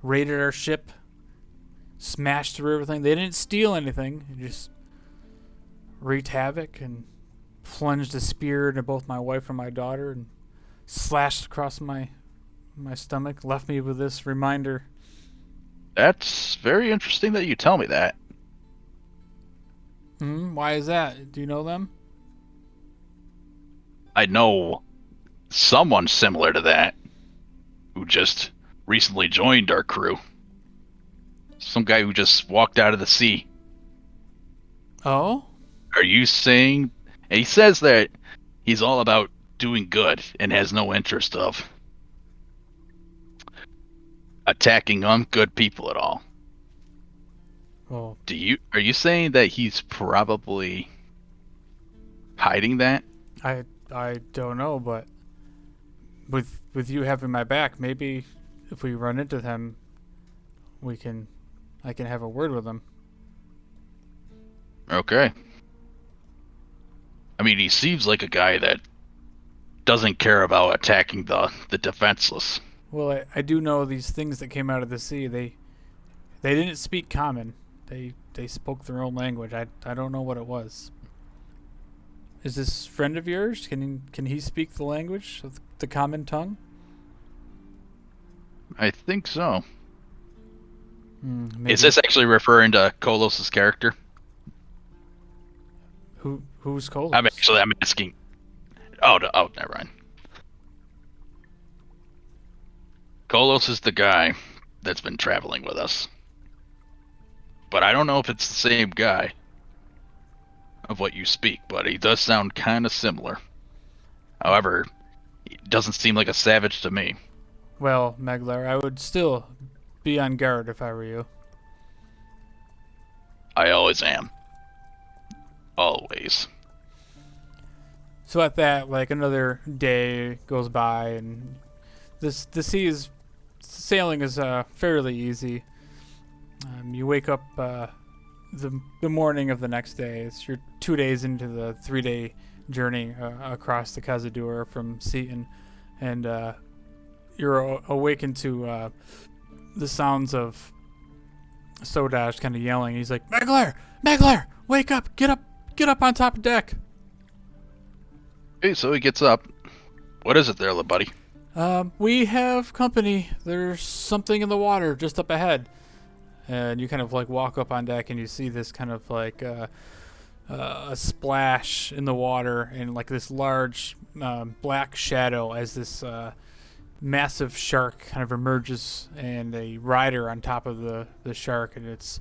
raided our ship, smashed through everything. They didn't steal anything. They just wreaked havoc and plunged a spear into both my wife and my daughter and slashed across my stomach, left me with this reminder. That's very interesting that you tell me that. Why is that? Do you know them? I know someone similar to that who just recently joined our crew. Some guy who just walked out of the sea. Oh? Are you saying... And he says that he's all about doing good and has no interest of attacking ungood people at all. Well, Are you saying that he's probably hiding that? I don't know, but with you having my back, maybe if we run into them, I can have a word with them. Okay. I mean, he seems like a guy that doesn't care about attacking the defenseless. Well, I do know these things that came out of the sea. They didn't speak common. They spoke their own language. I don't know what it was. Is this friend of yours? Can he speak the language of the common tongue? I think so. Maybe. Is this actually referring to Kolos's character? Who's Kolos? I'm asking. Oh, never mind. Kolos is the guy that's been traveling with us. But I don't know if it's the same guy of what you speak, but he does sound kind of similar. However, he doesn't seem like a savage to me. Well, Meglar, I would still be on guard if I were you. I always am. Always. So at that, like, another day goes by, and the sailing is fairly easy. You wake up the morning of the next day. You're 2 days into the 3-day journey across the Cazador from Seaton, and you're awakened to the sounds of Sodash kind of yelling. He's like, Meglar, wake up, get up on top of deck. Hey, so he gets up. What is it there, little buddy? We have company. There's something in the water just up ahead. And you kind of like walk up on deck and you see this kind of like a splash in the water and like this large black shadow as this massive shark kind of emerges and a rider on top of the shark, and it's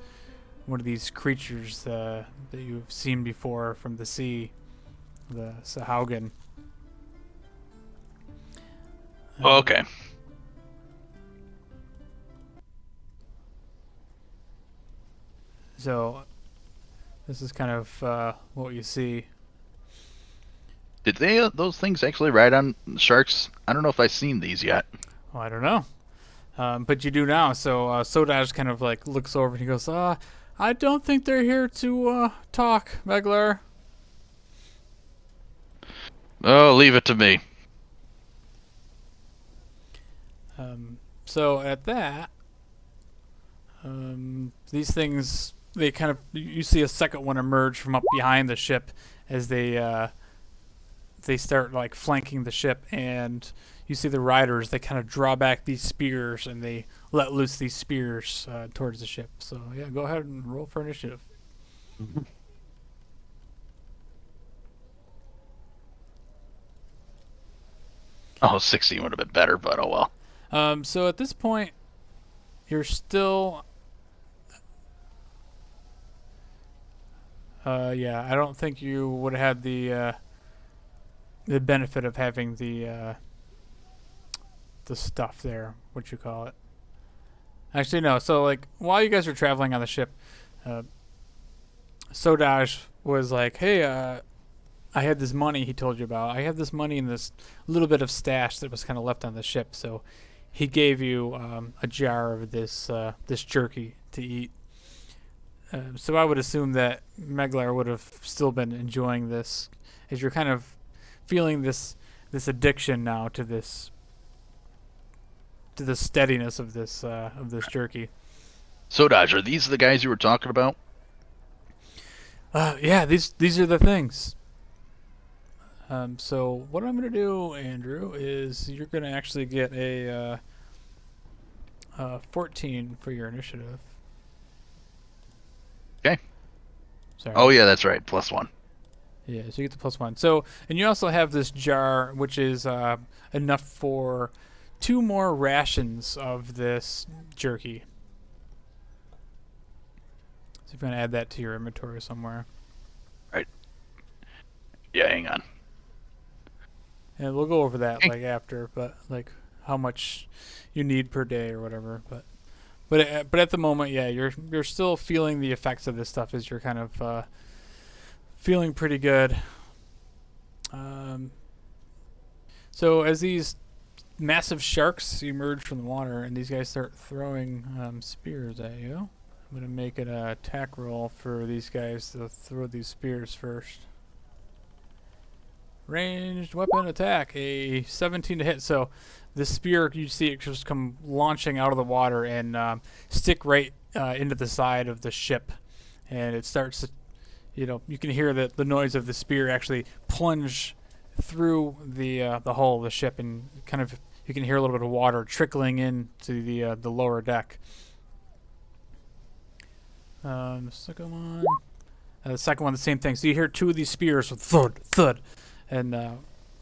one of these creatures that you've seen before from the sea, the Sahaugen. Oh, okay. So this is kind of what you see. Did those things actually ride on sharks? I don't know if I've seen these yet. Well, I don't know. But you do now. So Sodash kind of like looks over and he goes, I don't think they're here to talk, Meglar. Oh, leave it to me. So at that, these things, they kind of, you see a second one emerge from up behind the ship as they start like flanking the ship, and you see the riders, they kind of draw back these spears and they let loose these spears towards the ship. So yeah, go ahead and roll for initiative. Oh, 16 would have been better, but oh well. So at this point, you're still... yeah, I don't think you would have had the benefit of having the stuff there, what you call it. Actually, no. So, like, while you guys were traveling on the ship, Sodash was like, hey, I had this money he told you about. I have this money in this little bit of stash that was kind of left on the ship. So he gave you a jar of this jerky to eat. So I would assume that Meglar would have still been enjoying this, as you're kind of feeling this addiction now to the steadiness of this jerky. So, Dodge, are these the guys you were talking about? Yeah, these are the things. So what I'm gonna do, Andrew, is you're gonna actually get a 14 for your initiative. Okay. Sorry. Oh, yeah, that's right. +1. Yeah, so you get the +1. So, and you also have this jar, which is enough for 2 more rations of this jerky. So if you want to add that to your inventory somewhere. Right. Yeah, hang on. And we'll go over that Okay. like after, but like how much you need per day or whatever. But at the moment, yeah, you're still feeling the effects of this stuff as you're kind of feeling pretty good. So as these massive sharks emerge from the water and these guys start throwing spears at you, I'm gonna make an attack roll for these guys to throw these spears first. Ranged weapon attack, a 17 to hit. So the spear, you see it just come launching out of the water and stick right into the side of the ship, and it starts to, you can hear the noise of the spear actually plunge through the hull of the ship, and kind of you can hear a little bit of water trickling into the lower deck. The second one, the same thing. So you hear 2 of these spears with thud, thud. And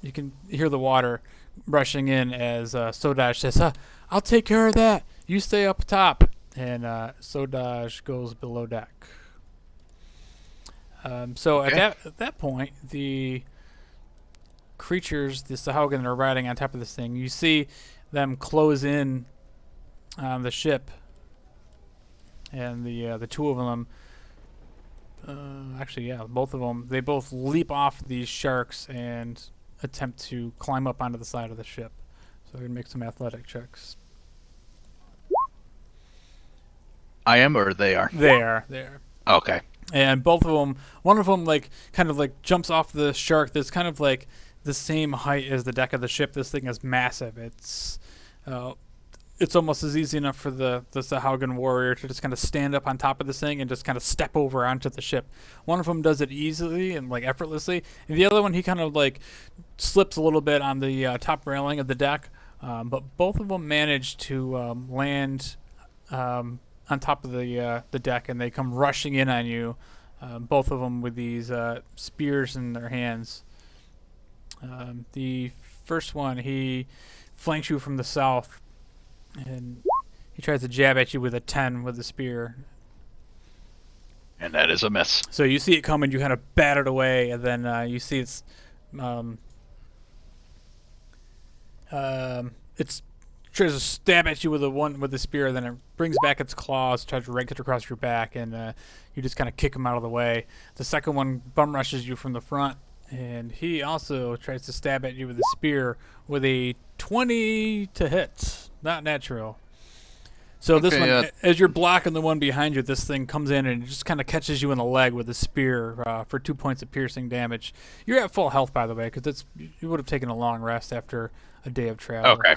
you can hear the water rushing in as Sodaj says, I'll take care of that. You stay up top. And Sodaj goes below deck. So Okay. at that point, the creatures, the Sahaugen, are riding on top of this thing. You see them close in on the ship. And the 2 of them, actually, yeah, both of them, they both leap off these sharks and attempt to climb up onto the side of the ship. So we're going to make some athletic checks. I am, or they are? They are. Okay. And both of them, one of them, kind of jumps off the shark that's kind of like the same height as the deck of the ship. This thing is massive. It's almost as easy enough for the Sahaugen warrior to just kind of stand up on top of this thing and just kind of step over onto the ship. One of them does it easily and effortlessly, and the other one, he kind of slips a little bit on the top railing of the deck. But both of them manage to land on top of the deck, and they come rushing in on you. Both of them with these spears in their hands. The first one, he flanks you from the south. And he tries to jab at you with a 10 with the spear. And that is a miss. So you see it coming, you kind of bat it away, and then you see it's tries to stab at you with the spear, then it brings back its claws, tries to rake it across your back, and you just kind of kick him out of the way. The second one bum rushes you from the front, and he also tries to stab at you with a spear with a 20 to hit. Not natural. So this one, as you're blocking the one behind you, this thing comes in and just kind of catches you in the leg with a spear for 2 points of piercing damage. You're at full health, by the way, because you would have taken a long rest after a day of travel. Okay.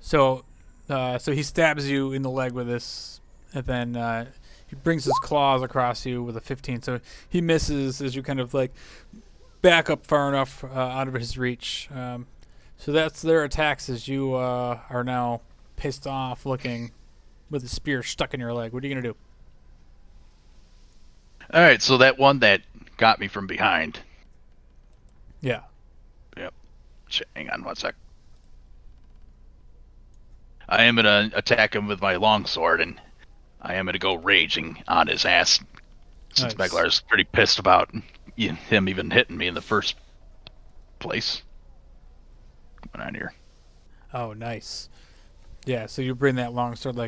So he stabs you in the leg with this, and then he brings his claws across you with a 15. So he misses as you kind of back up far enough out of his reach. So that's their attacks as you are now pissed off looking with a spear stuck in your leg. What are you going to do? All right, so that one that got me from behind. Yeah. Yep. Hang on 1 sec. I am going to attack him with my longsword, and I am going to go raging on his ass, since Nice. Meglar's pretty pissed about him even hitting me in the first place. Going on here. Oh, nice. Yeah, so you bring that longsword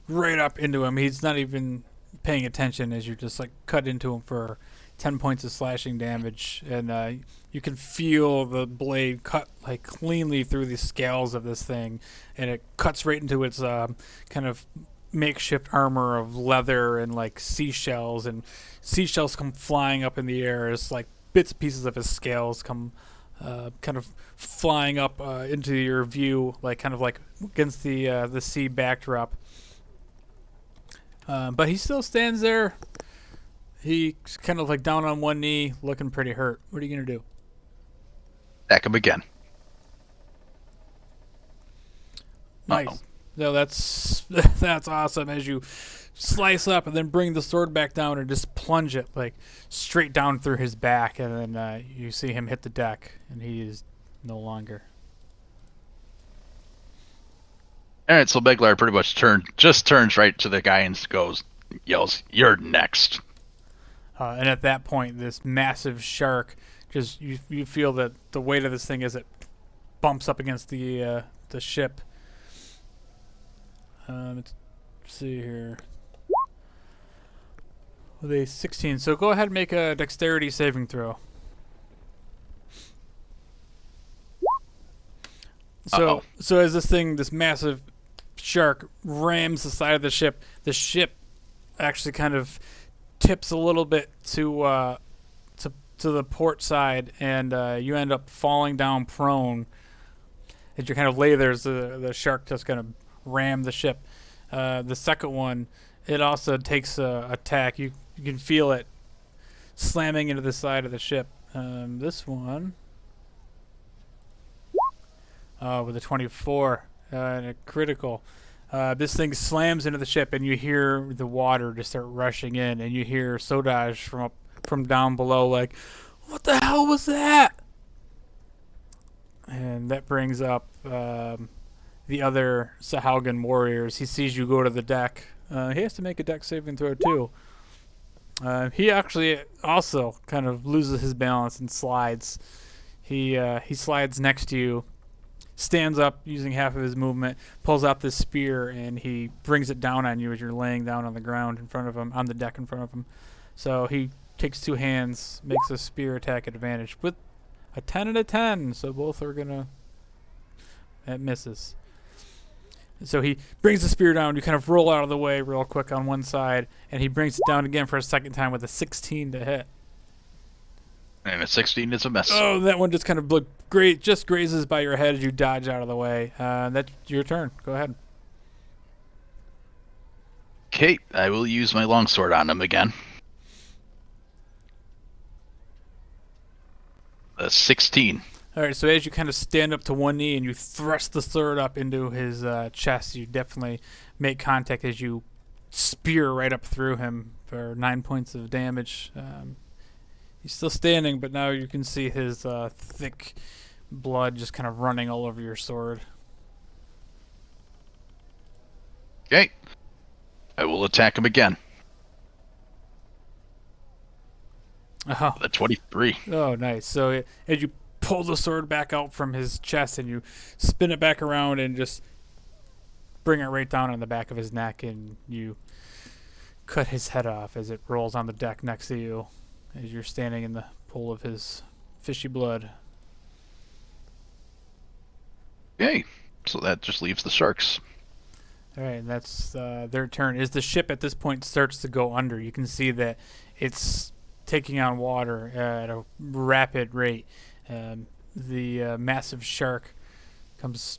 right up into him. He's not even paying attention as you just cut into him for 10 points of slashing damage, and you can feel the blade cut cleanly through the scales of this thing, and it cuts right into its kind of makeshift armor of leather and like seashells, and seashells come flying up in the air as like bits and pieces of his scales come kind of flying up into your view, like kind of like against the sea backdrop. But he still stands there. He's kind of like down on one knee, looking pretty hurt. What are you gonna do? Attack him again. Nice. Uh-oh. No, that's that's awesome. As you slice up and then bring the sword back down and just plunge it like straight down through his back, and then you see him hit the deck, and he is no longer. All right, so Meglar pretty much turns right to the guy and yells, "You're next." And at that point, this massive shark just you feel that the weight of this thing as it bumps up against the ship. Let's see here. With a 16, so go ahead and make a dexterity saving throw. So as this massive shark rams the side of the ship actually kind of tips a little bit to the port side, and you end up falling down prone. As you kind of lay there, the shark just kind of ram the ship. The second one, it also takes a attack. You can feel it slamming into the side of the ship. This one, with a 24 and a critical. This thing slams into the ship, and you hear the water just start rushing in, and you hear Sodaj from down below, like, "What the hell was that?" And that brings up the other Sahalgan warriors. He sees you go to the deck. He has to make a deck saving throw too. He actually also kind of loses his balance and slides. He slides next to you, stands up using half of his movement, pulls out this spear, and he brings it down on you as you're laying down on the ground in front of him, on the deck in front of him. So he takes two hands, makes a spear attack advantage with a 10 and a 10. So both are gonna. It misses. So he brings the spear down. You kind of roll out of the way real quick on one side, and he brings it down again for a second time with a 16 to hit. And a 16 is a miss. Oh, that one just kind of just grazes by your head as you dodge out of the way. That's your turn. Go ahead. Okay, I will use my longsword on him again. A 16. All right, so as you kind of stand up to one knee and you thrust the sword up into his chest, you definitely make contact as you spear right up through him for 9 points of damage. He's still standing, but now you can see his thick blood just kind of running all over your sword. Okay, I will attack him again. Oh, A 23. oh nice. So as you pull the sword back out from his chest and you spin it back around and just bring it right down on the back of his neck, and you cut his head off as it rolls on the deck next to you as you're standing in the pool of his fishy blood. Okay, so that just leaves the sharks. All right, and that's their turn. As the ship at this point starts to go under, you can see that it's taking on water at a rapid rate. The massive shark comes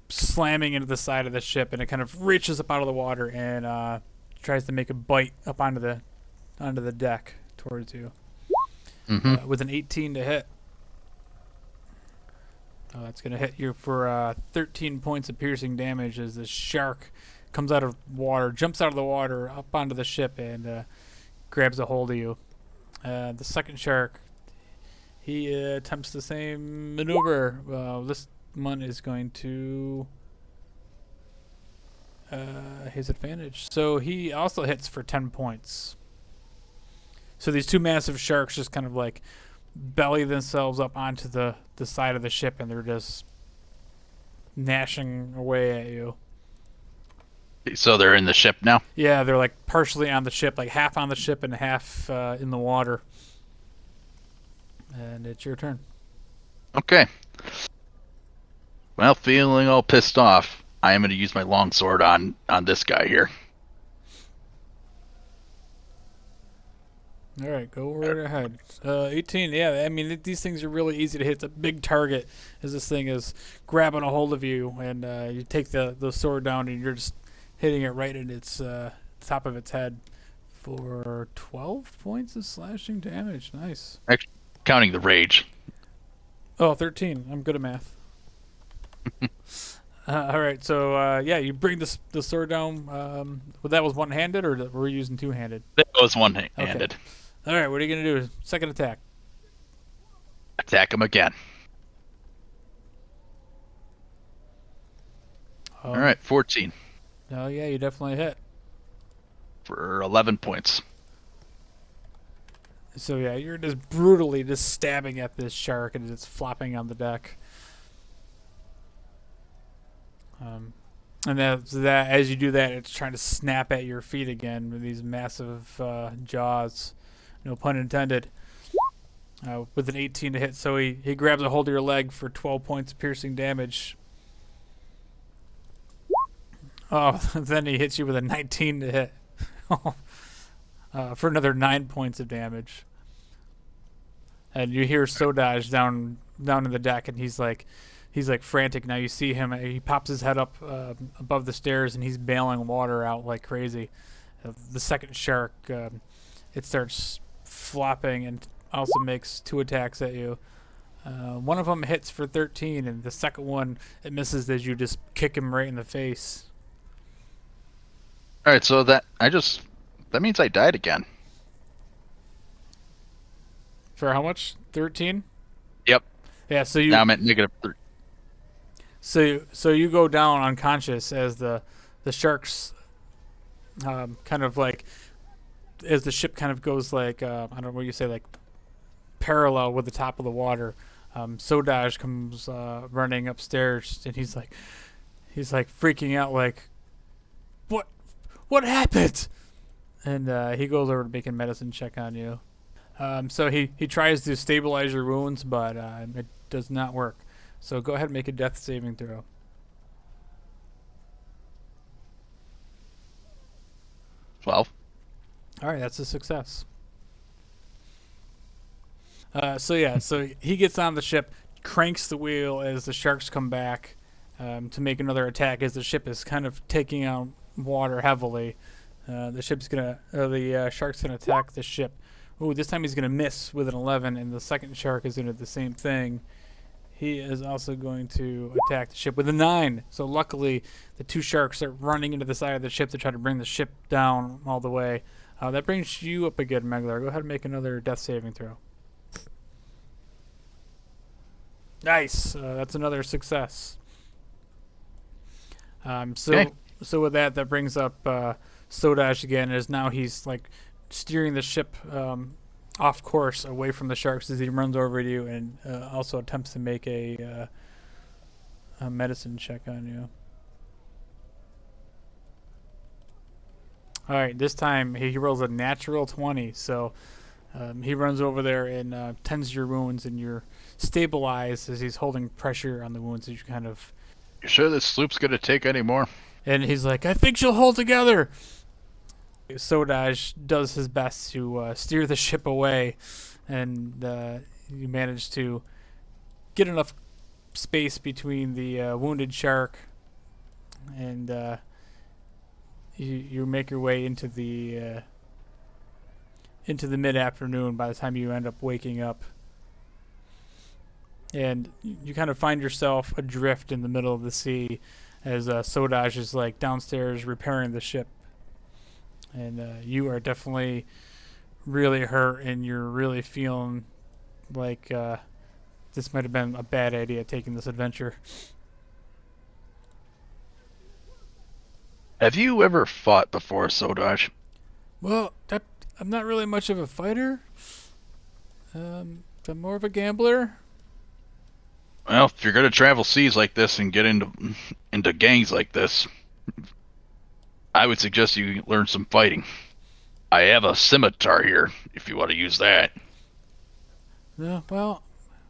slamming into the side of the ship, and it kind of reaches up out of the water and tries to make a bite up onto the deck towards you. With an 18 to hit. That's going to hit you for 13 points of piercing damage as the shark comes out of water, jumps out of the water up onto the ship, and grabs a hold of you. The second shark, he attempts the same maneuver. This one is going to his advantage. So he also hits for 10 points. So these two massive sharks just kind of like belly themselves up onto the side of the ship, and they're just gnashing away at you. So they're in the ship now? Yeah, they're like partially on the ship, like half on the ship and half in the water. And it's your turn. Okay. Well, feeling all pissed off, I am going to use my longsword on this guy here. All right, go right ahead. 18, yeah, I mean, these things are really easy to hit. It's a big target as this thing is grabbing a hold of you, and you take the sword down, and you're just hitting it right in its top of its head for 12 points of slashing damage. Nice. Actually, counting the rage. Oh, 13. I'm good at math. All right, so yeah, you bring the sword down. Well, that was one-handed, or were you using two-handed? That was one-handed. Okay. All right, what are you gonna do? Second attack. Attack him again. All right, 14. Oh yeah, you definitely hit. For 11 points. So yeah, you're just brutally just stabbing at this shark, and it's flopping on the deck. And that as you do that, it's trying to snap at your feet again with these massive jaws. No pun intended. With an 18 to hit, so he grabs a hold of your leg for 12 points of piercing damage. Oh, then he hits you with a 19 to hit for another 9 points of damage. And you hear Sodaj down in the deck, and he's like frantic. Now you see him. He pops his head up above the stairs, and he's bailing water out like crazy. The second shark, it starts flopping and also makes 2 attacks at you. One of them hits for 13, and the second one, it misses as you just kick him right in the face. All right, so that means I died again. For how much? 13? Yep. Yeah, so you now I'm at -3. So you go down unconscious as the sharks kind of like as the ship kind of goes like I don't know what you say, like parallel with the top of the water. Sodaj comes running upstairs, and he's like freaking out, like what happened? And he goes over to make a medicine check on you. So he tries to stabilize your wounds, but it does not work. So go ahead and make a death saving throw. 12. All right, that's a success. So he gets on the ship, cranks the wheel as the sharks come back to make another attack. As the ship is kind of taking out water heavily, the shark's gonna attack the ship. Ooh, this time he's gonna miss with an 11, and the second shark is gonna do the same thing. He is also going to attack the ship with a 9. So luckily, the 2 sharks are running into the side of the ship to try to bring the ship down all the way. That brings you up again, Meglar. Go ahead and make another death saving throw. Nice. That's another success. Okay. So with that brings up Sodaj again, as now he's like steering the ship off course away from the sharks as he runs over to you and also attempts to make a medicine check on you. All right, this time he rolls a natural 20, so he runs over there and tends your wounds, and you're stabilized as he's holding pressure on the wounds as you kind of... You sure this sloop's gonna take any more? And he's like, I think she'll hold together. Sodaj does his best to steer the ship away, and you manage to get enough space between the wounded shark, and you make your way into the mid-afternoon by the time you end up waking up. And you kind of find yourself adrift in the middle of the sea as Sodaj is like downstairs repairing the ship. And you are definitely really hurt, and you're really feeling like this might have been a bad idea, taking this adventure. Have you ever fought before, Sodaj? Well, I'm not really much of a fighter. I'm more of a gambler. Well, if you're gonna travel seas like this and get into gangs like this, I would suggest you learn some fighting. I have a scimitar here, if you want to use that. Yeah, well,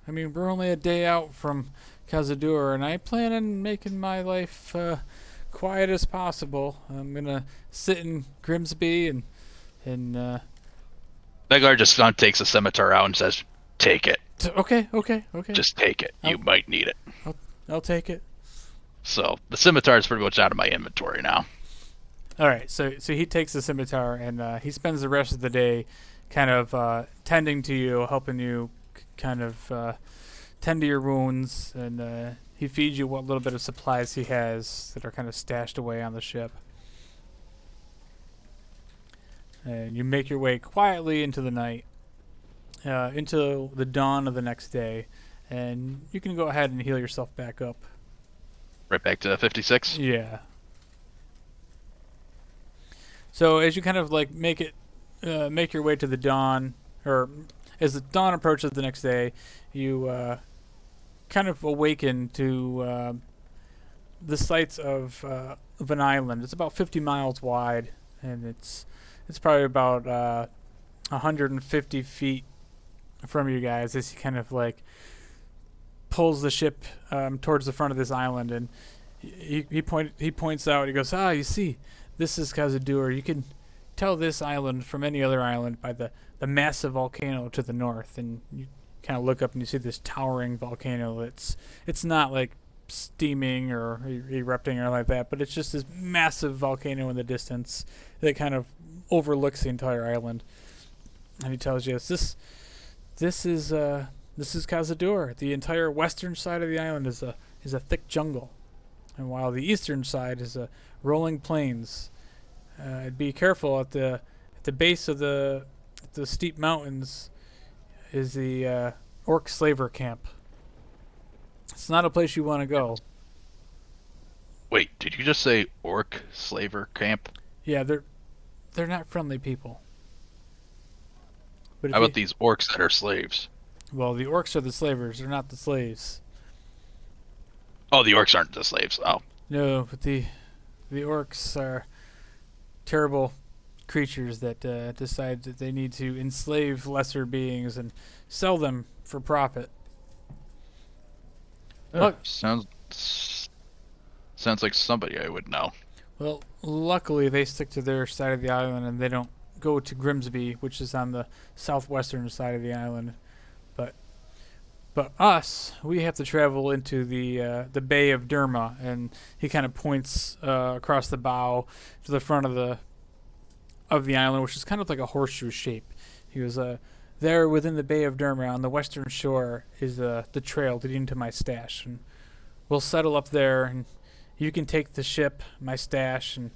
I mean, we're only a day out from Cazador, and I plan on making my life quiet as possible. I'm gonna sit in Grimsby and Meglar just takes a scimitar out and says, "Take it. okay. Just take it. You might need it." I'll take it. So the scimitar is pretty much out of my inventory now. All right, so he takes the scimitar and he spends the rest of the day kind of tending to you, helping you kind of tend to your wounds, and he feeds you what little bit of supplies he has that are kind of stashed away on the ship. And you make your way quietly into the night, into the dawn of the next day, and you can go ahead and heal yourself back up. Right back to 56. Yeah. So as you kind of like make your way to the dawn, or as the dawn approaches the next day, you kind of awaken to the sights of an island. It's about 50 miles wide, and it's probably about 150 feet from you guys as he kind of like pulls the ship towards the front of this island, and he points out. He goes, you see, this is Cazador. You can tell this island from any other island by the massive volcano to the north, and you kind of look up and you see this towering volcano. It's not like steaming or erupting or like that, but it's just this massive volcano in the distance that kind of overlooks the entire island. And he tells you, this is Cazador. The entire western side of the island is a thick jungle, and while the eastern side is a rolling plains. Be careful at the base of the steep mountains is the orc slaver camp. It's not a place you want to go. Wait, did you just say orc slaver camp? Yeah, they're not friendly people. But how about these orcs that are slaves? Well, the orcs are the slavers. They're not the slaves. Oh, the orcs aren't the slaves. Oh. No, but the orcs are terrible creatures that decide that they need to enslave lesser beings and sell them for profit. Look, sounds like somebody I would know. Well, luckily they stick to their side of the island and they don't go to Grimsby, which is on the southwestern side of the island. But us, we have to travel into the Bay of Derma, and he kind of points across the bow to the front of the island, which is kind of like a horseshoe shape. He goes, there within the Bay of Derma on the western shore is the trail leading to my stash, and we'll settle up there, and you can take the ship, my stash, and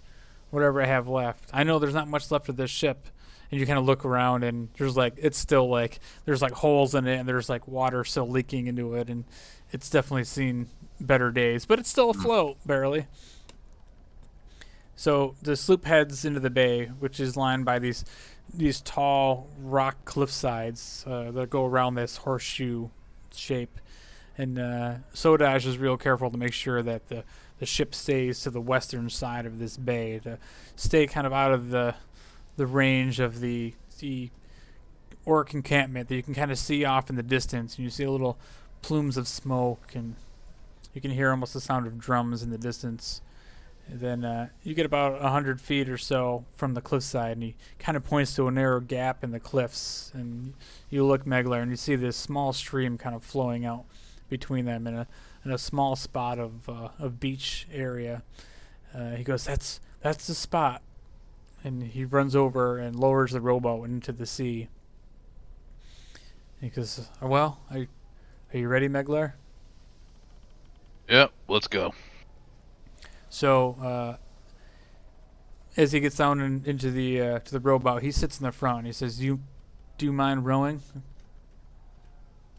whatever I have left. I know there's not much left of this ship. And you kind of look around, and there's holes in it, and there's like water still leaking into it, and it's definitely seen better days, but it's still afloat barely. So the sloop heads into the bay, which is lined by these tall rock cliff sides that go around this horseshoe shape. And Sodash is real careful to make sure that the ship stays to the western side of this bay, to stay kind of out of the range of the orc encampment that you can kind of see off in the distance, and you see little plumes of smoke, and you can hear almost the sound of drums in the distance. And then you get about 100 feet or so from the cliffside, and he kind of points to a narrow gap in the cliffs, and you look, Meglar, and you see this small stream kind of flowing out between them in a small spot of beach area. He goes, that's the spot. And he runs over and lowers the rowboat into the sea. He goes, well, are you ready, Meglar? Yep, let's go. So, as he gets down into the to the rowboat, he sits in the front. And he says, do you mind rowing?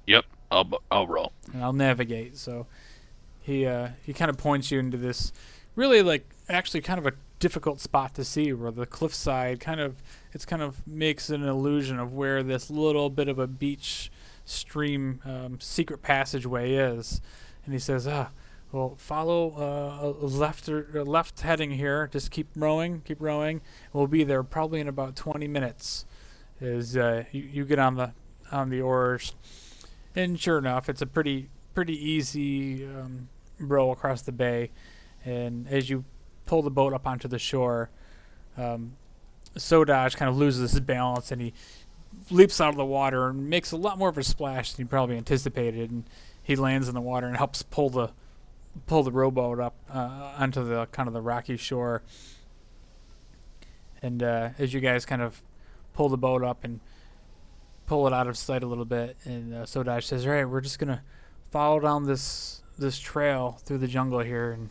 Yep, I'll row. And I'll navigate. So he kind of points you into this really actually kind of a difficult spot to see, where the cliffside kind of makes an illusion of where this little bit of a beach stream secret passageway is. And he says, well, follow left heading here. Just keep rowing. We'll be there probably in about 20 minutes. As you get on the oars, and sure enough, it's a pretty pretty easy row across the bay, and as you pull the boat up onto the shore, Sodaj kind of loses his balance and he leaps out of the water and makes a lot more of a splash than he probably anticipated, and he lands in the water and helps pull the rowboat up onto the kind of the rocky shore. And as you guys kind of pull the boat up and pull it out of sight a little bit, and Sodaj says, "All right, we're just gonna follow down this trail through the jungle here, and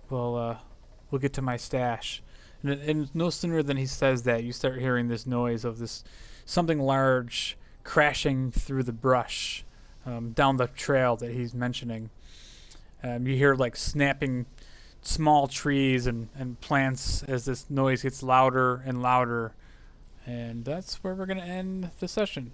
we'll get to my stash." And no sooner than he says that, you start hearing this noise of this something large crashing through the brush down the trail that he's mentioning. You hear like snapping small trees and plants as this noise gets louder and louder. And that's where we're going to end the session.